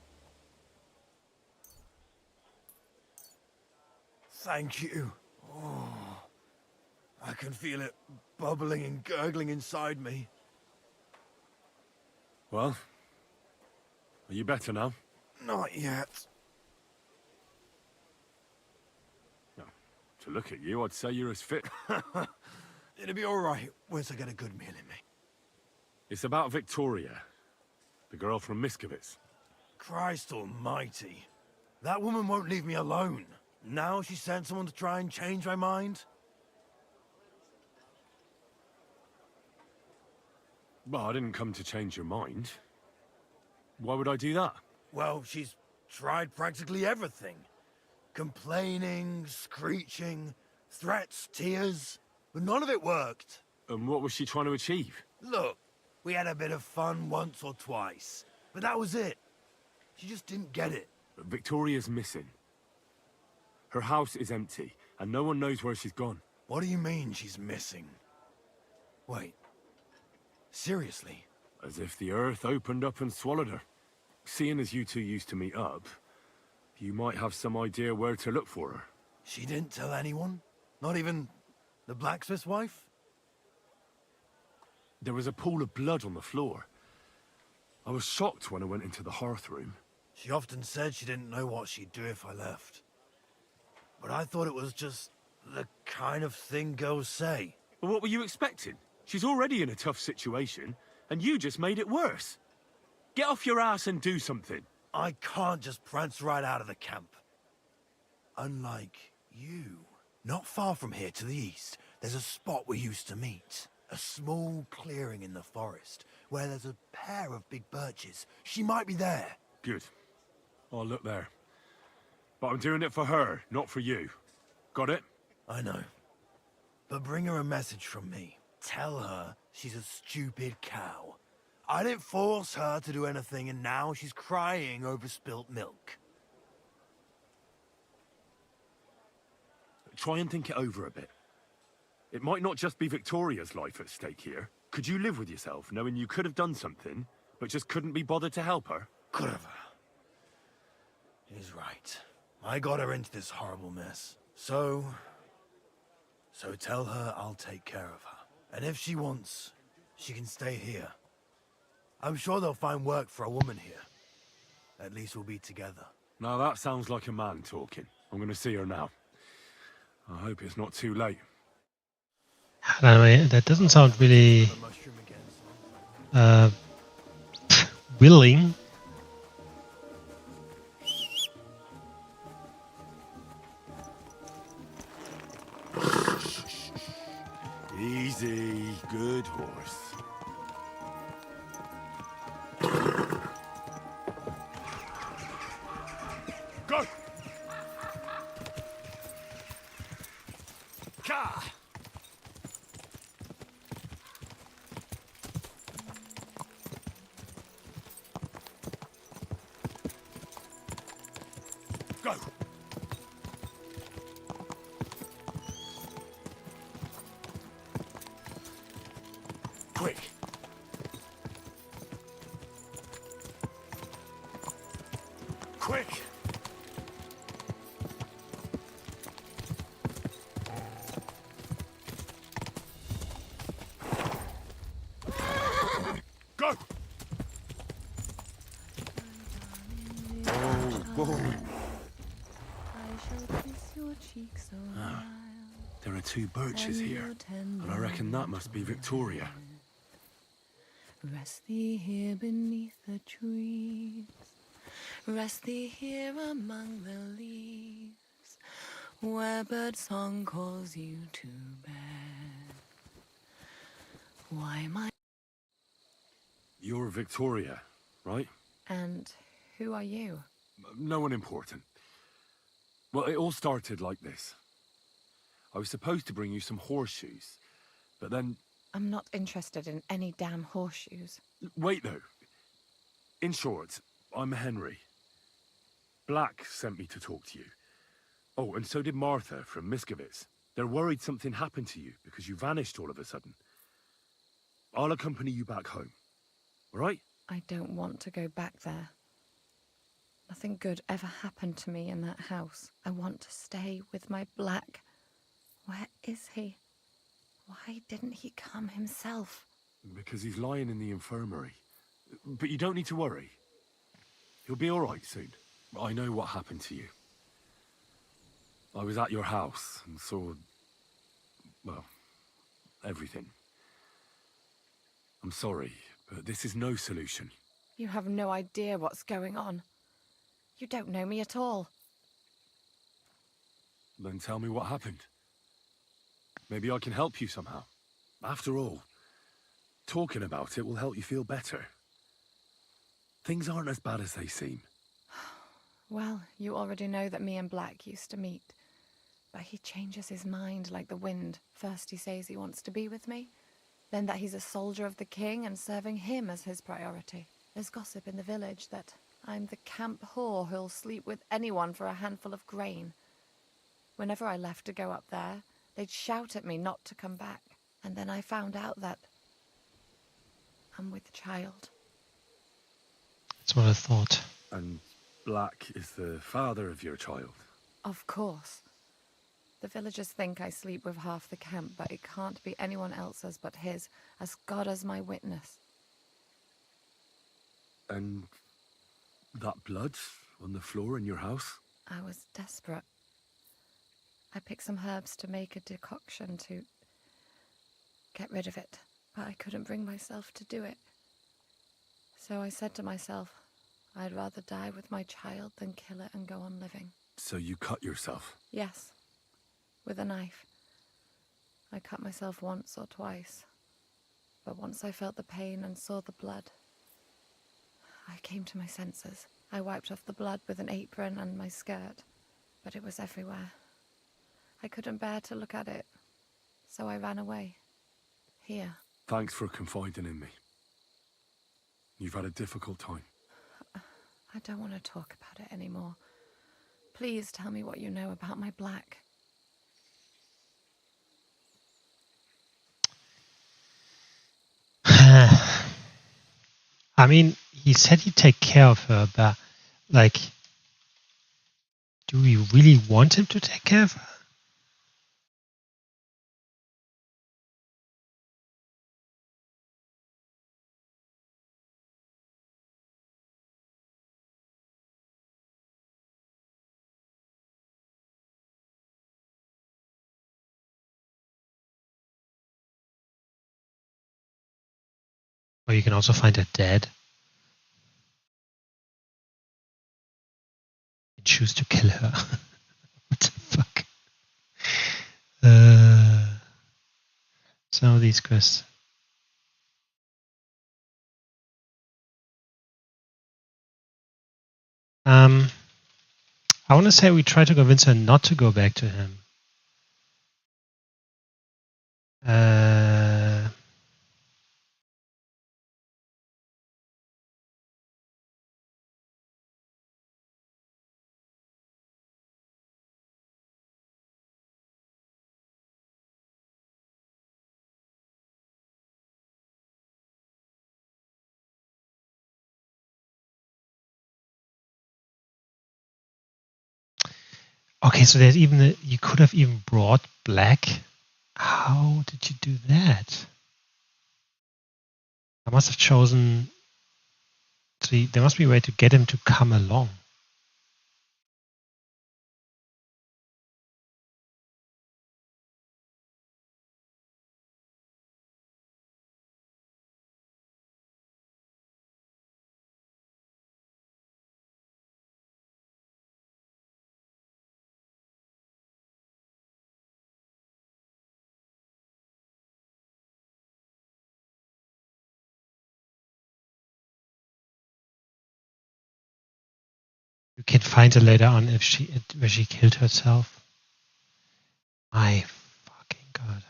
Thank you. Oh, I can feel it bubbling and gurgling inside me. Well, are you better now? Not yet. No. To look at you, I'd say you're as fit. It'll be all right once I get a good meal in me. It's about Victoria, the girl from Miskovitz. Christ almighty. That woman won't leave me alone. Now she sent someone to try and change my mind? Well, I didn't come to change your mind. Why would I do that? Well, she's tried practically everything. Complaining, screeching, threats, tears, but none of it worked. And what was she trying to achieve? Look, we had a bit of fun once or twice, but that was it. She just didn't get it. Victoria's missing. Her house is empty, and no one knows where she's gone. What do you mean she's missing? Wait. Seriously? As if the earth opened up and swallowed her. Seeing as you two used to meet up, you might have some idea where to look for her. She didn't tell anyone? Not even the blacksmith's wife? There was a pool of blood on the floor. I was shocked when I went into the hearth room. She often said she didn't know what she'd do if I left. But I thought it was just the kind of thing girls say. Well, what were you expecting? She's already in a tough situation, and you just made it worse. Get off your ass and do something. I can't just prance right out of the camp. Unlike you. Not far from here to the east, there's a spot we used to meet. A small clearing in the forest, where there's a pair of big birches. She might be there. Good. I'll look there. But I'm doing it for her, not for you. Got it? I know. But bring her a message from me. Tell her she's a stupid cow. I didn't force her to do anything, and now she's crying over spilt milk. Try and think it over a bit. It might not just be Victoria's life at stake here. Could you live with yourself, knowing you could have done something, but just couldn't be bothered to help her? Could have. He's right. I got her into this horrible mess. So tell her I'll take care of her. And if she wants, she can stay here. I'm sure they'll find work for a woman here. At least we'll be together. Now that sounds like a man talking. I'm going to see her now. I hope it's not too late. Anyway, that doesn't sound really willing. Easy, good horse. Go! Ka! Go! quick! Go! Whoa. Ah, there are two birches here, and I reckon that must be Victoria. Rest thee here beneath the trees. Rest thee here among the leaves, where bird song calls you to bed. Why, my... You're Victoria, right? And who are you? No one important. Well, it all started like this. I was supposed to bring you some horseshoes, but then... I'm not interested in any damn horseshoes. Wait, though. In short, I'm Henry. Black sent me to talk to you. Oh, and so did Martha from Miskovitz. They're worried something happened to you because you vanished all of a sudden. I'll accompany you back home. All right? I don't want to go back there. Nothing good ever happened to me in that house. I want to stay with my Black. Where is he? Why didn't he come himself? Because he's lying in the infirmary. But you don't need to worry. He'll be all right soon. I know what happened to you. I was at your house and saw... well, everything. I'm sorry, but this is no solution. You have no idea what's going on. You don't know me at all. Then tell me what happened. Maybe I can help you somehow. After all, talking about it will help you feel better. Things aren't as bad as they seem. Well, you already know that me and Black used to meet. But he changes his mind like the wind. First he says he wants to be with me, then that he's a soldier of the king and serving him as his priority. There's gossip in the village that I'm the camp whore who'll sleep with anyone for a handful of grain. Whenever I left to go up there, they'd shout at me not to come back. And then I found out that I'm with child. That's what I thought. And Black is the father of your child? Of course. The villagers think I sleep with half the camp, but it can't be anyone else's but his, as God is my witness. And that blood on the floor in your house? I was desperate. I picked some herbs to make a decoction to get rid of it, but I couldn't bring myself to do it. So I said to myself, I'd rather die with my child than kill it and go on living. So you cut yourself? Yes, with a knife. I cut myself once or twice, but once I felt the pain and saw the blood, I came to my senses. I wiped off the blood with an apron and my skirt, but it was everywhere. I couldn't bear to look at it, so I ran away. Here. Thanks for confiding in me. You've had a difficult time. I don't want to talk about it anymore. Please tell me what you know about my Black. I mean, he said he'd take care of her, but, like, do we really want him to take care of her? Or you can also find her dead and choose to kill her. What the fuck? Some of these quests. I want to say we try to convince her not to go back to him. Okay, so there's even you could have even brought Black. How did you do that? I must have chosen. See, there must be a way to get him to come along. You can find her later on if where she killed herself. My fucking god.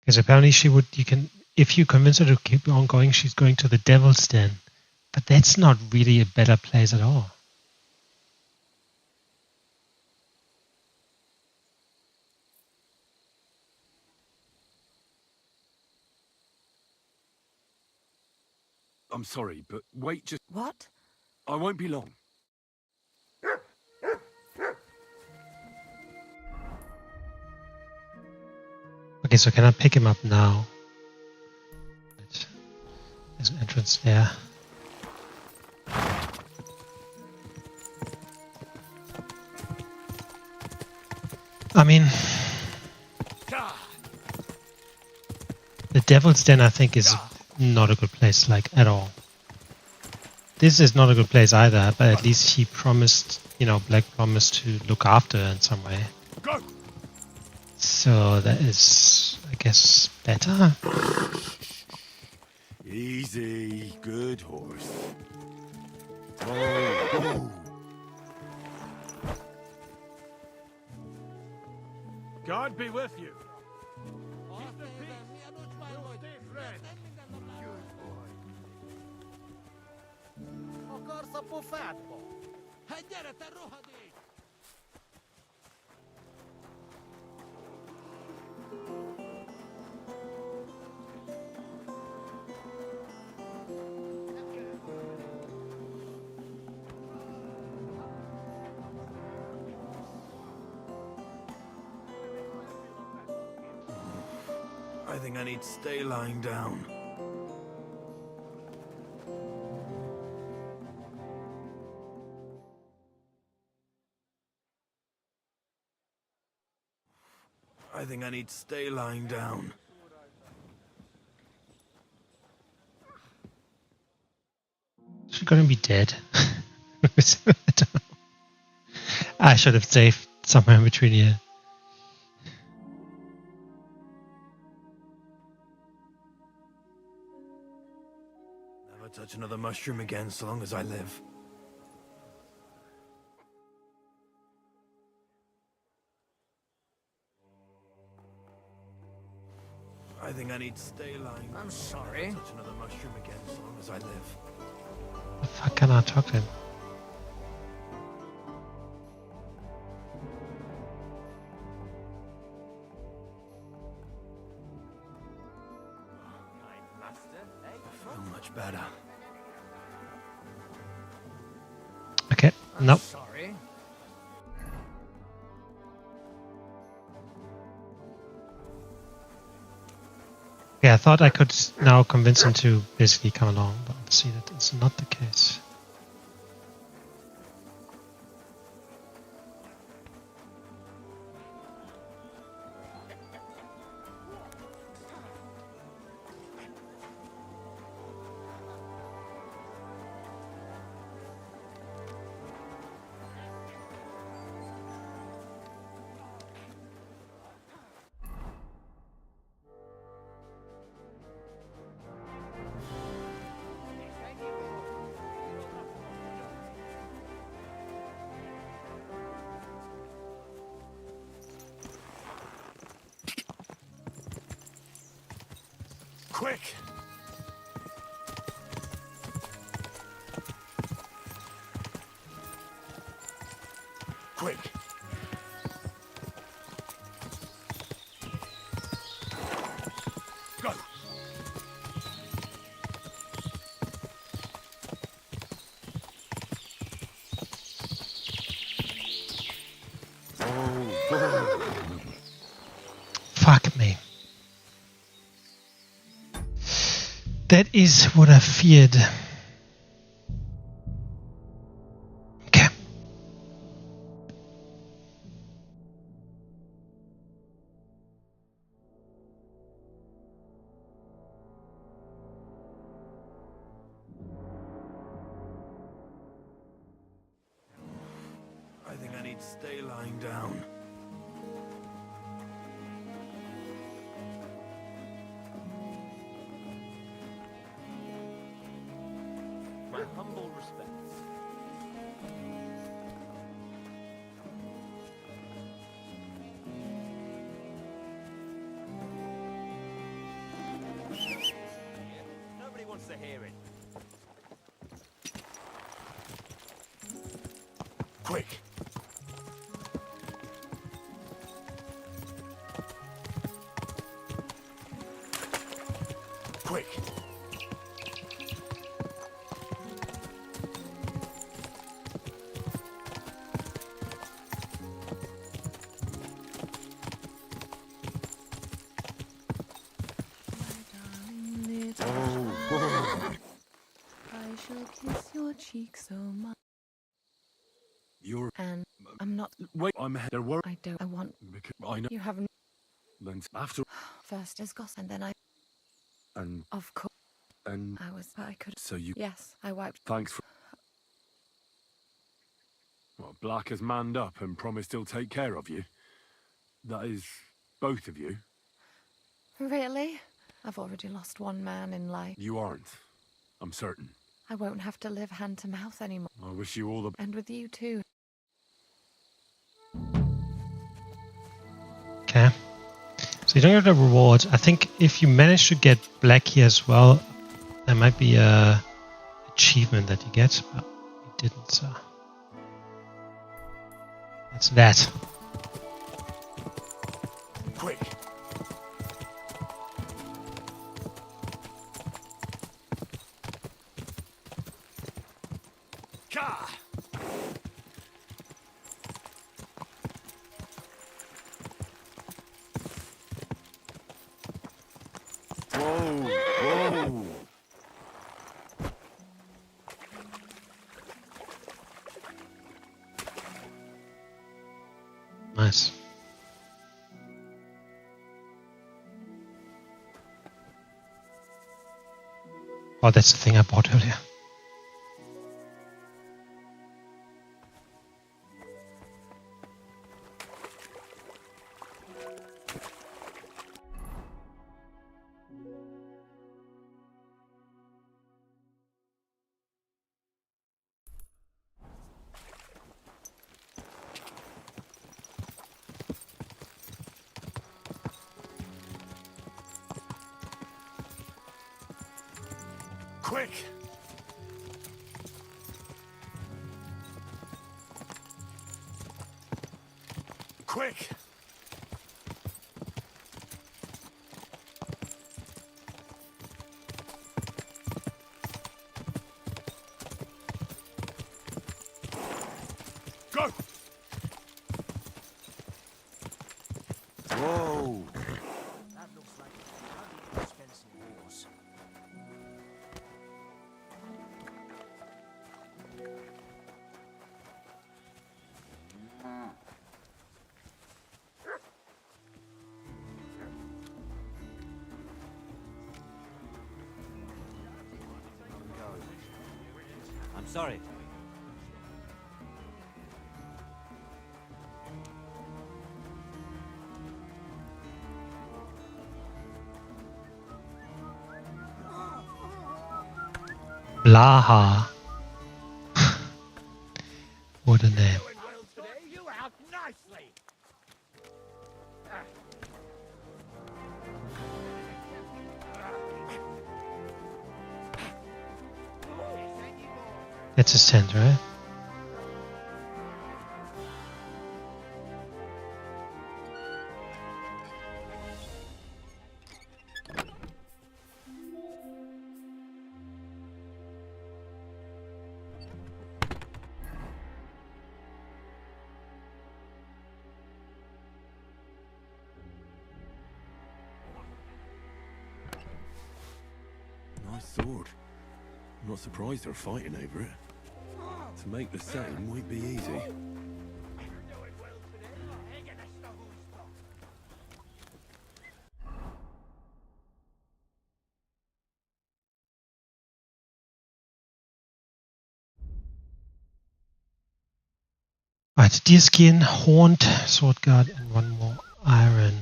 Because apparently you can, if you convince her to keep on going, she's going to the Devil's Den. But that's not really a better place at all. I'm sorry, but wait just... What? I won't be long. Okay, so can I pick him up now? There's an entrance there. I mean, the Devil's Den, I think, is not a good place, like, at all. This is not a good place either, but at least he promised, Black promised to look after her in some way. Go. So that is, I guess, better. Easy, good horse. Oh. God be with you. Keep the peace. We'll stay friends. I think I need to stay lying down. I think I need to stay lying down. She's gonna be dead. I don't know. I should have saved somewhere in between here. Never touch another mushroom again so long as I live. I think I need to stay lying. I'm sorry. Never touch another mushroom again so long as I live. The fuck can I talk to him? I feel much better. Okay, nope. Sorry. Yeah, I thought I could now convince him to basically come along, but obviously that is not the case. Quick! Quick! That is what I feared. Okay. I think I need to stay lying down. My humble respects. Nobody wants to hear it. Quick! Quick! I shall kiss your cheek so much. You're... And I'm not... Wait, there were... I don't... I want... Because I know... You haven't... Then after... First as gossip, and then I... And... Of course. And... I was... But I could... So you... Yes, I wiped... Thanks for... Well, Black has manned up and promised he'll take care of you. That is... both of you. Really? I've already lost one man in life. You aren't. I'm certain. I won't have to live hand to mouth anymore. I wish you all the... And with you too. Okay. So you don't get the rewards. I think if you manage to get Black here as well, there might be a achievement that you get, but you didn't. So that's that. Quick! Ka! Whoa! Whoa! Nice. Oh, that's the thing I bought earlier. Quick! Quick! Go! Whoa! That looks like an expensive horse. I'm sorry. Blaha. What a name. You out nicely. That's his tent, right? Nice sword. I'm not surprised they're fighting over it. To make the same won't be easy. Right, deerskin, horned, sword guard, and one more iron.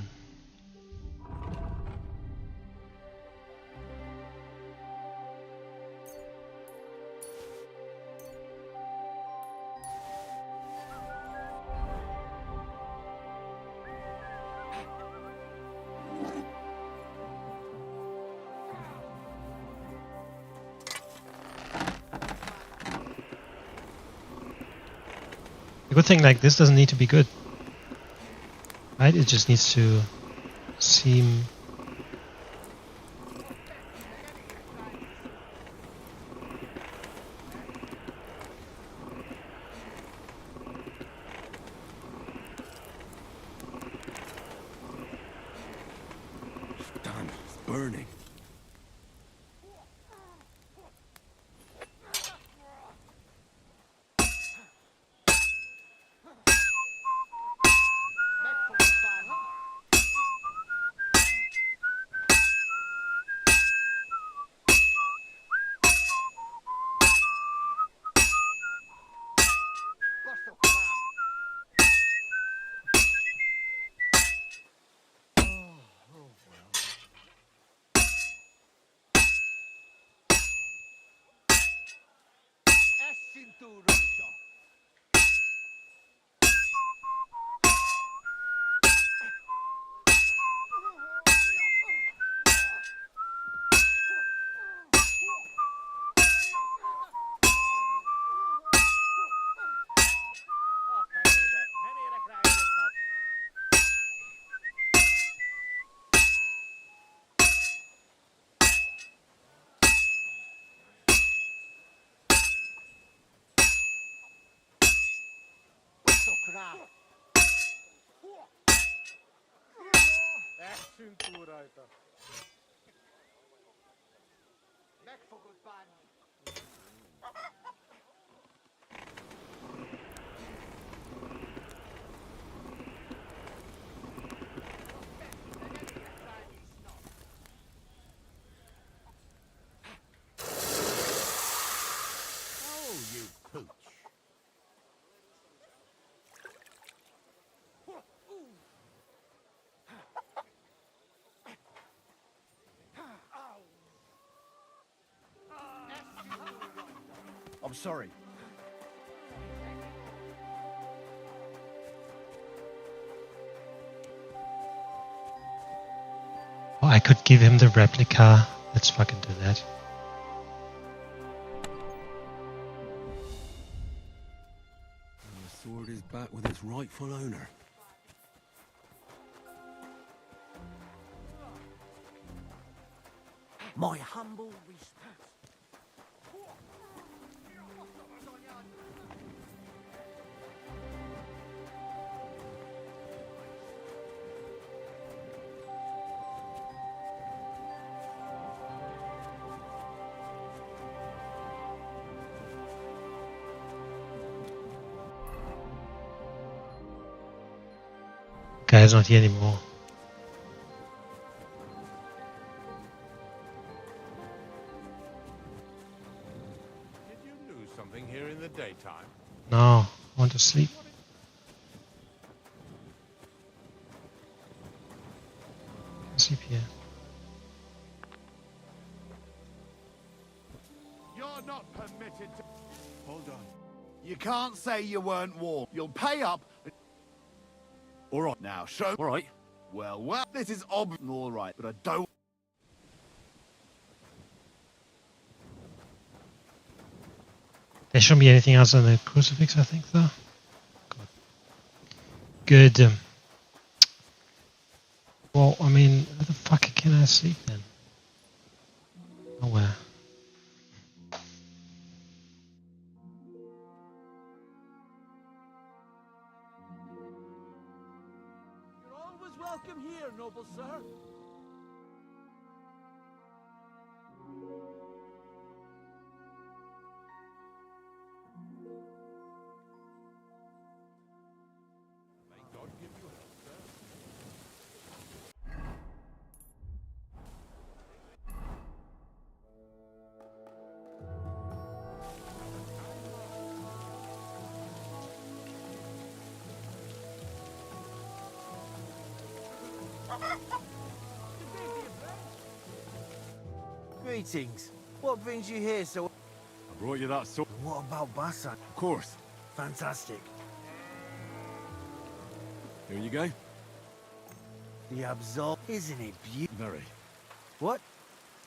A good thing like this doesn't need to be good, right? It just needs to seem Damn, it's burning. Oh, you pooch. I'm sorry. oh, I could give him the replica. Let's fucking do that. And the sword is back with its rightful owner. My humble respect. Guy's not here anymore. Did you do something here in the daytime? No, I want to sleep. Sleep here. You're not permitted to... Hold on. You can't say you weren't warned. You'll pay up... All right, now, show... All right. Well, this is all right, but I don't... There shouldn't be anything else on the crucifix, I think, though. Good. Well, I mean, where the fuck can I sleep then? Nowhere. You're always welcome here, noble sir. Greetings. What brings you here so... I brought you that sword. What about Bassa? Of course. Fantastic. Here you go. The Absol... Isn't it beautiful? Very. What?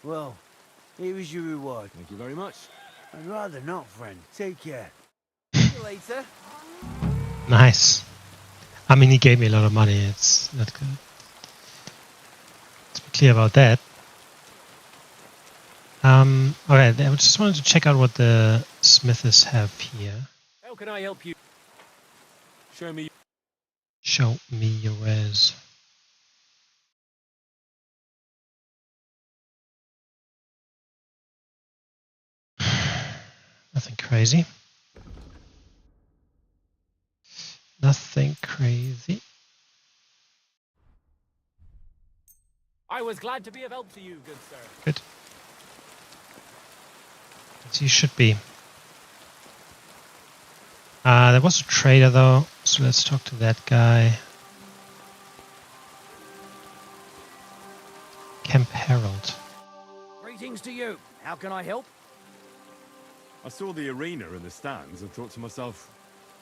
Well, here is your reward. Thank you very much. I'd rather not, friend. Take care. See you later. Nice. I mean, he gave me a lot of money. It's not good. Let's be clear about that. Alright, I just wanted to check out what the smiths have here. How can I help you? Show me. Show me your wares. Nothing crazy. Nothing crazy. I was glad to be of help to you, good sir. Good. As you should be. There was a trader though, so let's talk to that guy. Camp Herald. Greetings to you. How can I help? I saw the arena and the stands and thought to myself,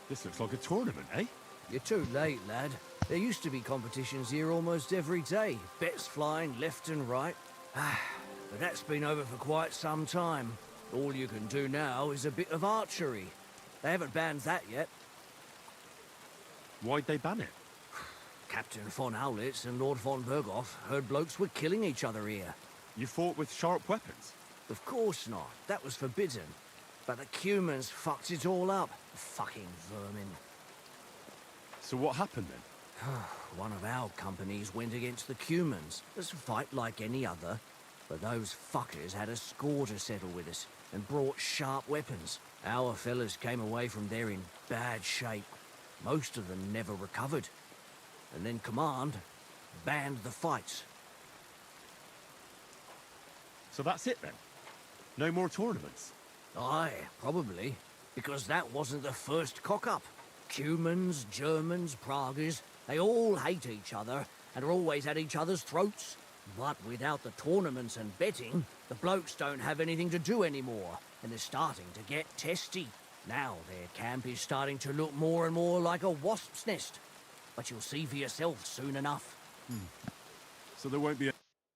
this looks like a tournament, eh? You're too late, lad. There used to be competitions here almost every day. Bets flying left and right. But that's been over for quite some time. All you can do now is a bit of archery. They haven't banned that yet. Why'd they ban it? Captain von Howlitz and Lord von Berghoff heard blokes were killing each other here. You fought with sharp weapons? Of course not. That was forbidden. But the Cumans fucked it all up. Fucking vermin. So what happened then? One of our companies went against the Cumans. It's a fight like any other. But those fuckers had a score to settle with us and brought sharp weapons. Our fellas came away from there in bad shape. Most of them never recovered. And then Command banned the fights. So that's it then? No more tournaments? Aye, probably. Because that wasn't the first cock-up. Cumans, Germans, Praguers, they all hate each other and are always at each other's throats. But without the tournaments and betting, the blokes don't have anything to do anymore, and they're starting to get testy. Now their camp is starting to look more and more like a wasp's nest. But you'll see for yourself soon enough. So there won't be a...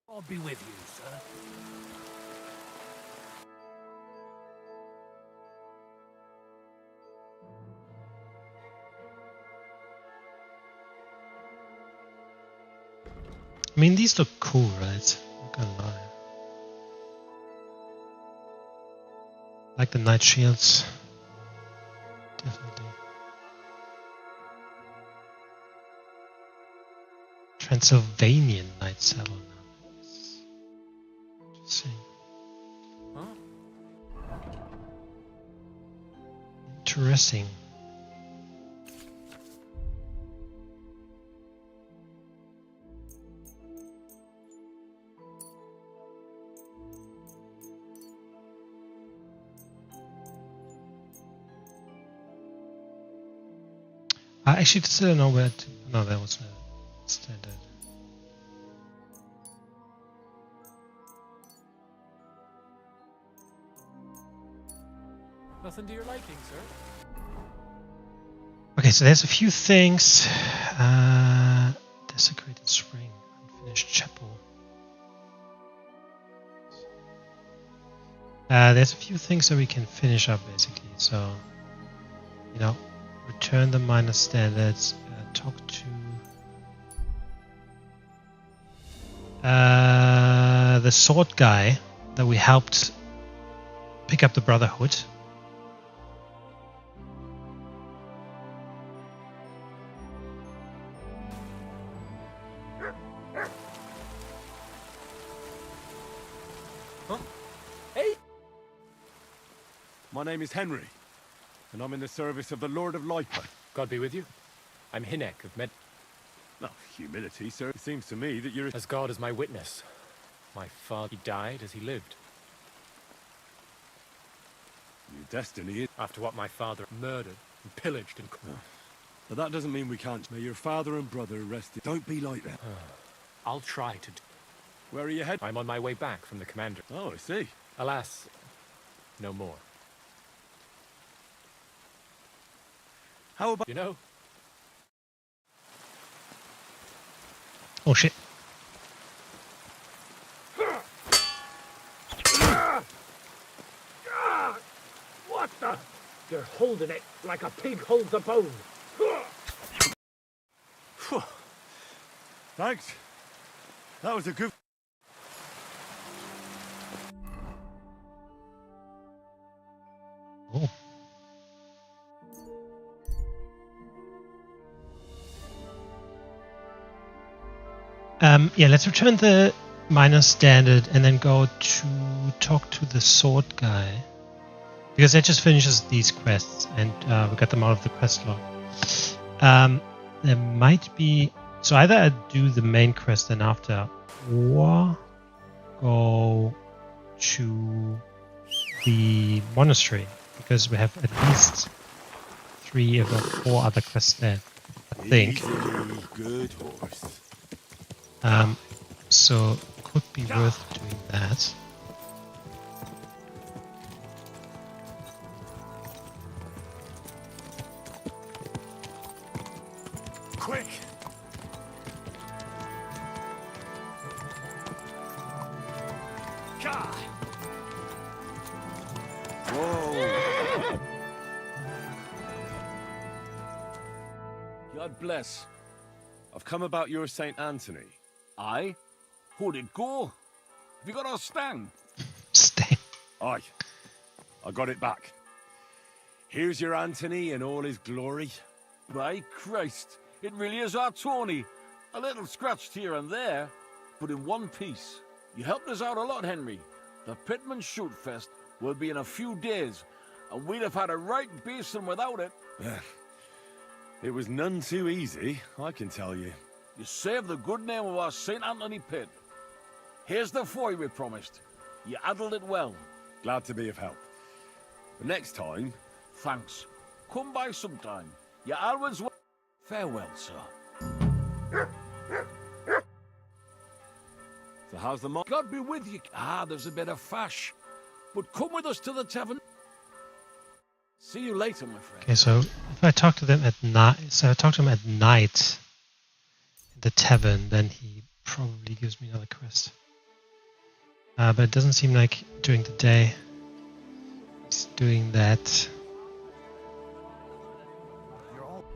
I'll be with you, sir. I mean, these look cool, right? I'm not gonna lie. Like the knight shields. Definitely. Transylvanian knight saddle now. Interesting. Interesting. I actually still don't know where to... No, that was a standard. Nothing to your liking, sir. Okay, so there's a few things. Desecrated spring, unfinished chapel. There's a few things that we can finish up basically. So, you know, return the minor standards. Talk to the sword guy that we helped pick up the Brotherhood. My name is Henry, and I'm in the service of the Lord of Lipa. God be with you. I'm Hinek of Med... No, humility, sir. It seems to me that you're... As God is my witness. My father, he died as he lived. Your destiny is... After what my father murdered and pillaged and... But that doesn't mean we can't. May your father and brother rest... Don't be like that. I'll try to. Where are you headed? I'm on my way back from the commander. Oh, I see. Alas, no more. How about... You know? Oh shit. What the? You're holding it like a pig holds a bone. Thanks. That was a good... Oh. Yeah, let's return the minor standard and then go to talk to the sword guy. Because that just finishes these quests and we got them out of the quest log. There might be... So either I do the main quest then after, or go to the monastery. Because we have at least 3 if not 4 other quests there, I think. Good horse. So could be worth doing that. Quick! God! Whoa! God bless. I've come about your St. Anthony. Aye? Who'd it go? Have you got our stang? Stang? Aye. I got it back. Here's your Anthony in all his glory. By Christ, it really is our Tony. A little scratched here and there, but in one piece. You helped us out a lot, Henry. The Pitman Shoot Fest will be in a few days, and we'd have had a right basin without it. It was none too easy, I can tell you. You saved the good name of our St. Anthony pit. Here's the foy we promised. You handled it well. Glad to be of help. But next time... Thanks. Come by sometime. You always... Farewell, sir. So how's the mob? God be with you. Ah, there's a bit of fash. But come with us to the tavern. See you later, my friend. Okay, so if I talk to them at night, at night in the tavern, then he probably gives me another quest. But it doesn't seem like during the day he's doing that.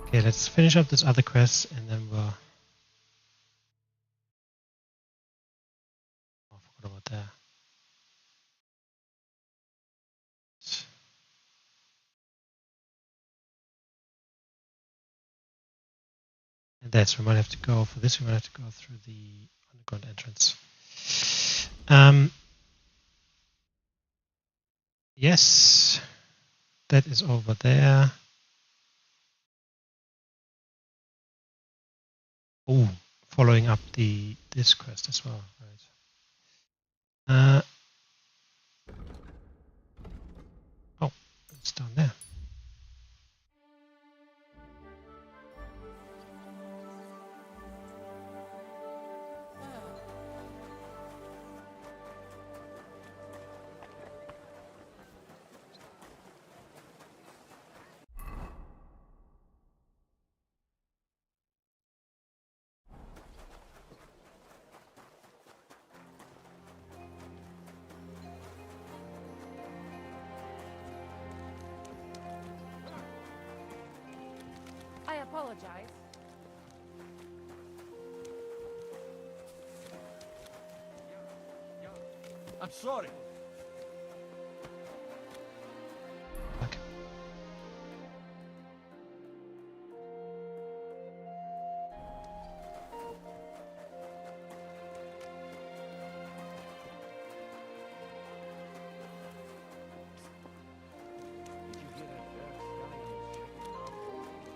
Okay, let's finish up this other quest and then we'll... Oh, I forgot about that. And that's where we might have to go. For this, we might have to go through the underground entrance. Yes, that is over there. Oh, following up this quest as well, right? Oh, it's down there. I apologize. I'm sorry.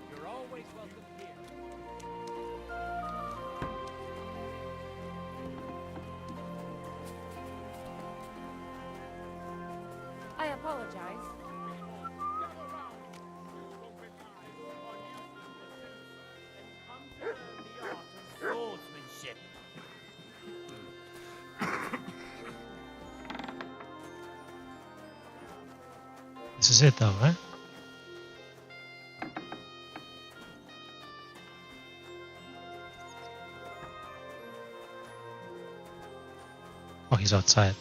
You're always welcome here. is it though, right? Oh, he's outside.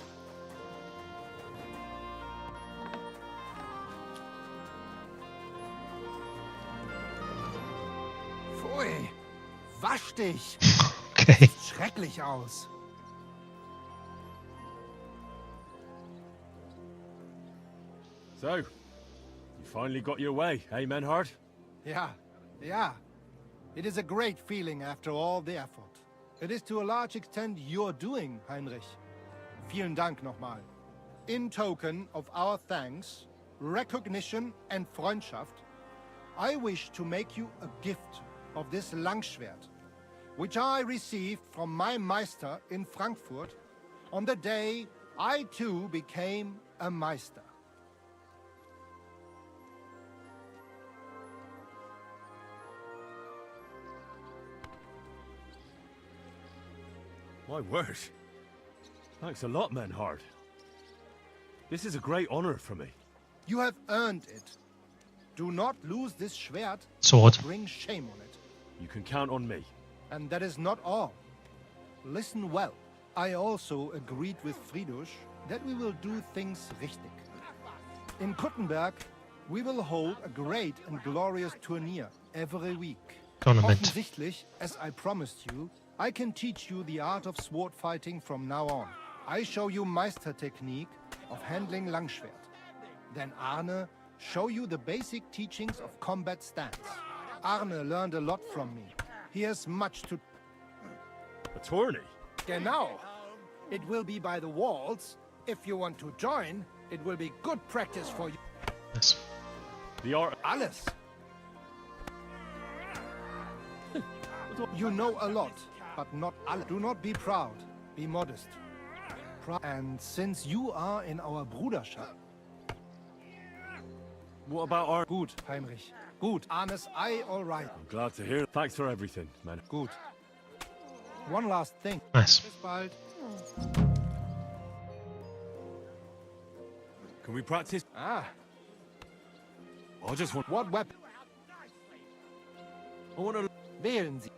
Pfui, wasch dich. Okay. Sieht schrecklich aus. So, you finally got your way, eh, Menhard? Yeah, yeah. It is a great feeling after all the effort. It is to a large extent your doing, Heinrich. Vielen Dank nochmal. In token of our thanks, recognition and Freundschaft, I wish to make you a gift of this Langschwert, which I received from my Meister in Frankfurt on the day I too became a Meister. My word. Thanks a lot, Menhard. This is a great honor for me. You have earned it. Do not lose this Schwert Sword. or bring shame on it. You can count on me. And that is not all. Listen well. I also agreed with Friedrich that we will do things richtig. In Kuttenberg, we will hold a great and glorious tourney every week. Tournament. Offensichtlich, as I promised you, I can teach you the art of sword fighting from now on. I show you Meister technique of handling Langschwert. Then Arne show you the basic teachings of combat stance. Arne learned a lot from me. He has much to... A tourney? Genau. It will be by the walls. If you want to join, it will be good practice for you. Yes. The art... Alles. You know a lot, but not all. Do not be proud. Be modest. And since you are in our Bruderschaft... What about our... Gut, Heinrich. Gut. Arne's eye all right. I'm glad to hear. Thanks for everything, man. Gut. One last thing. Nice. Bis bald. Can we practice? Ah. I just want... What weapon? I want to... Wählen Sie.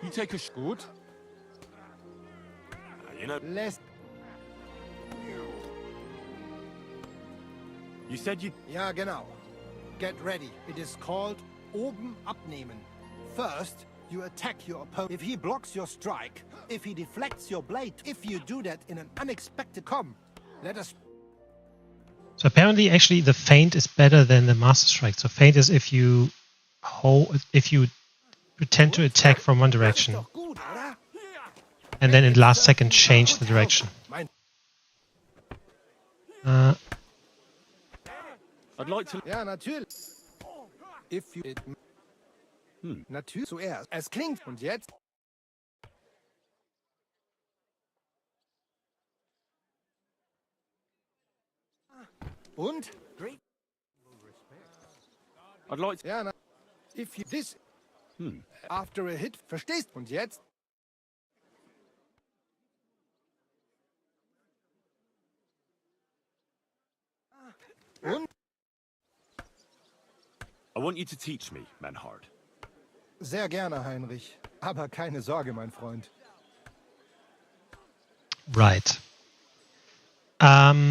You take a... Gut. You know... Less. You said you... Ja, genau. Get ready. It is called oben abnehmen. First, you attack your opponent. If he blocks your strike, if he deflects your blade, if you do that in an unexpected let us... So apparently, actually, the feint is better than the master strike. So feint is if you pretend to attack from one direction, and then in the last second change the direction. I'd like to... Ja, natürlich. If you... Natürlich zuerst. Es klingt. Und jetzt? Und? I'd like to... Ja, na... If you... This... After a hit. Verstehst? Und jetzt? Und? I want you to teach me, Menhard. Sehr gerne, Heinrich. Aber keine Sorge, mein Freund. Right. I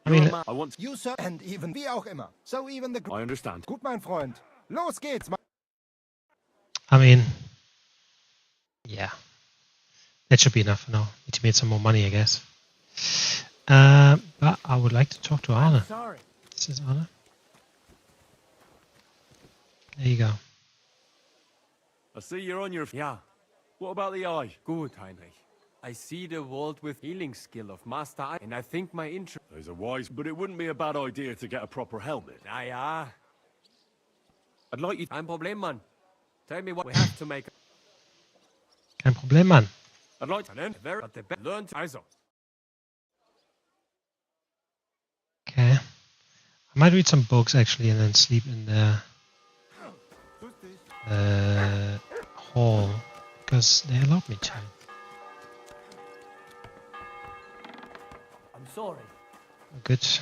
mean, I want... You, sir, and even... Wie auch immer. So even the... I understand. Gut, mein Freund. Los geht's. I mean, yeah. That should be enough for now. Need to make some more money, I guess. But I would like to talk to Arne. Sorry. This is Arne. There you go. I see you're on your... Yeah. What about the eye? Good, Heinrich. I see the world with healing skill of Master Eye, and I think my interest... Those are wise, but it wouldn't be a bad idea to get a proper helmet. Ja. I'd like you... Kein Problem, Mann. Tell me what we have to make... Kein Problem, Mann. I'd like to... But the learn to... Also. Okay. I might read some books, actually, and then sleep in the hall, because they allowed me to. I'm sorry. Good.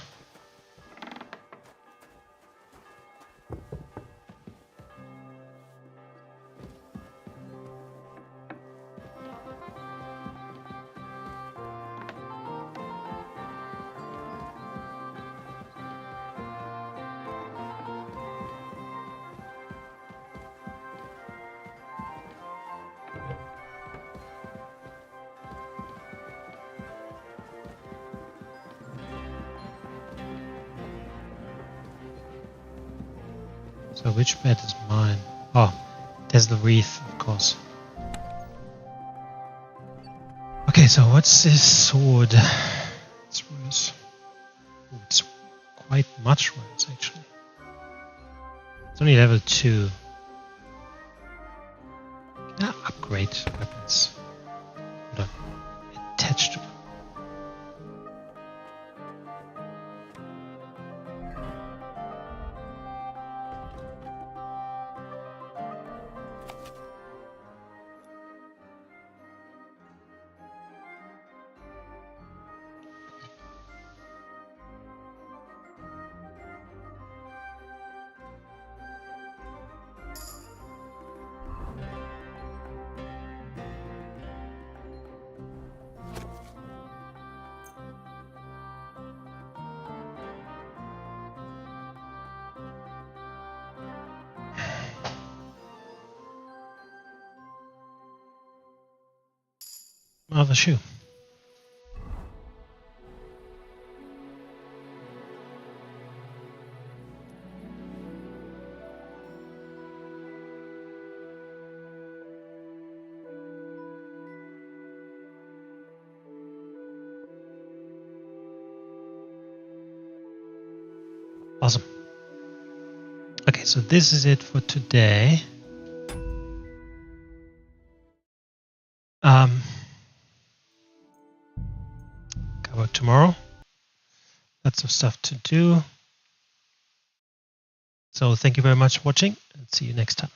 So which bed is mine? Oh, there's the wreath, of course. Okay, so what's this sword? It's worse. Ooh, it's quite much worse, actually. It's only level 2. Can I upgrade weapons? Or attached to them? Another shoe. Awesome. Okay, so this is it for today. Got work tomorrow. Lots of stuff to do. So thank you very much for watching and see you next time.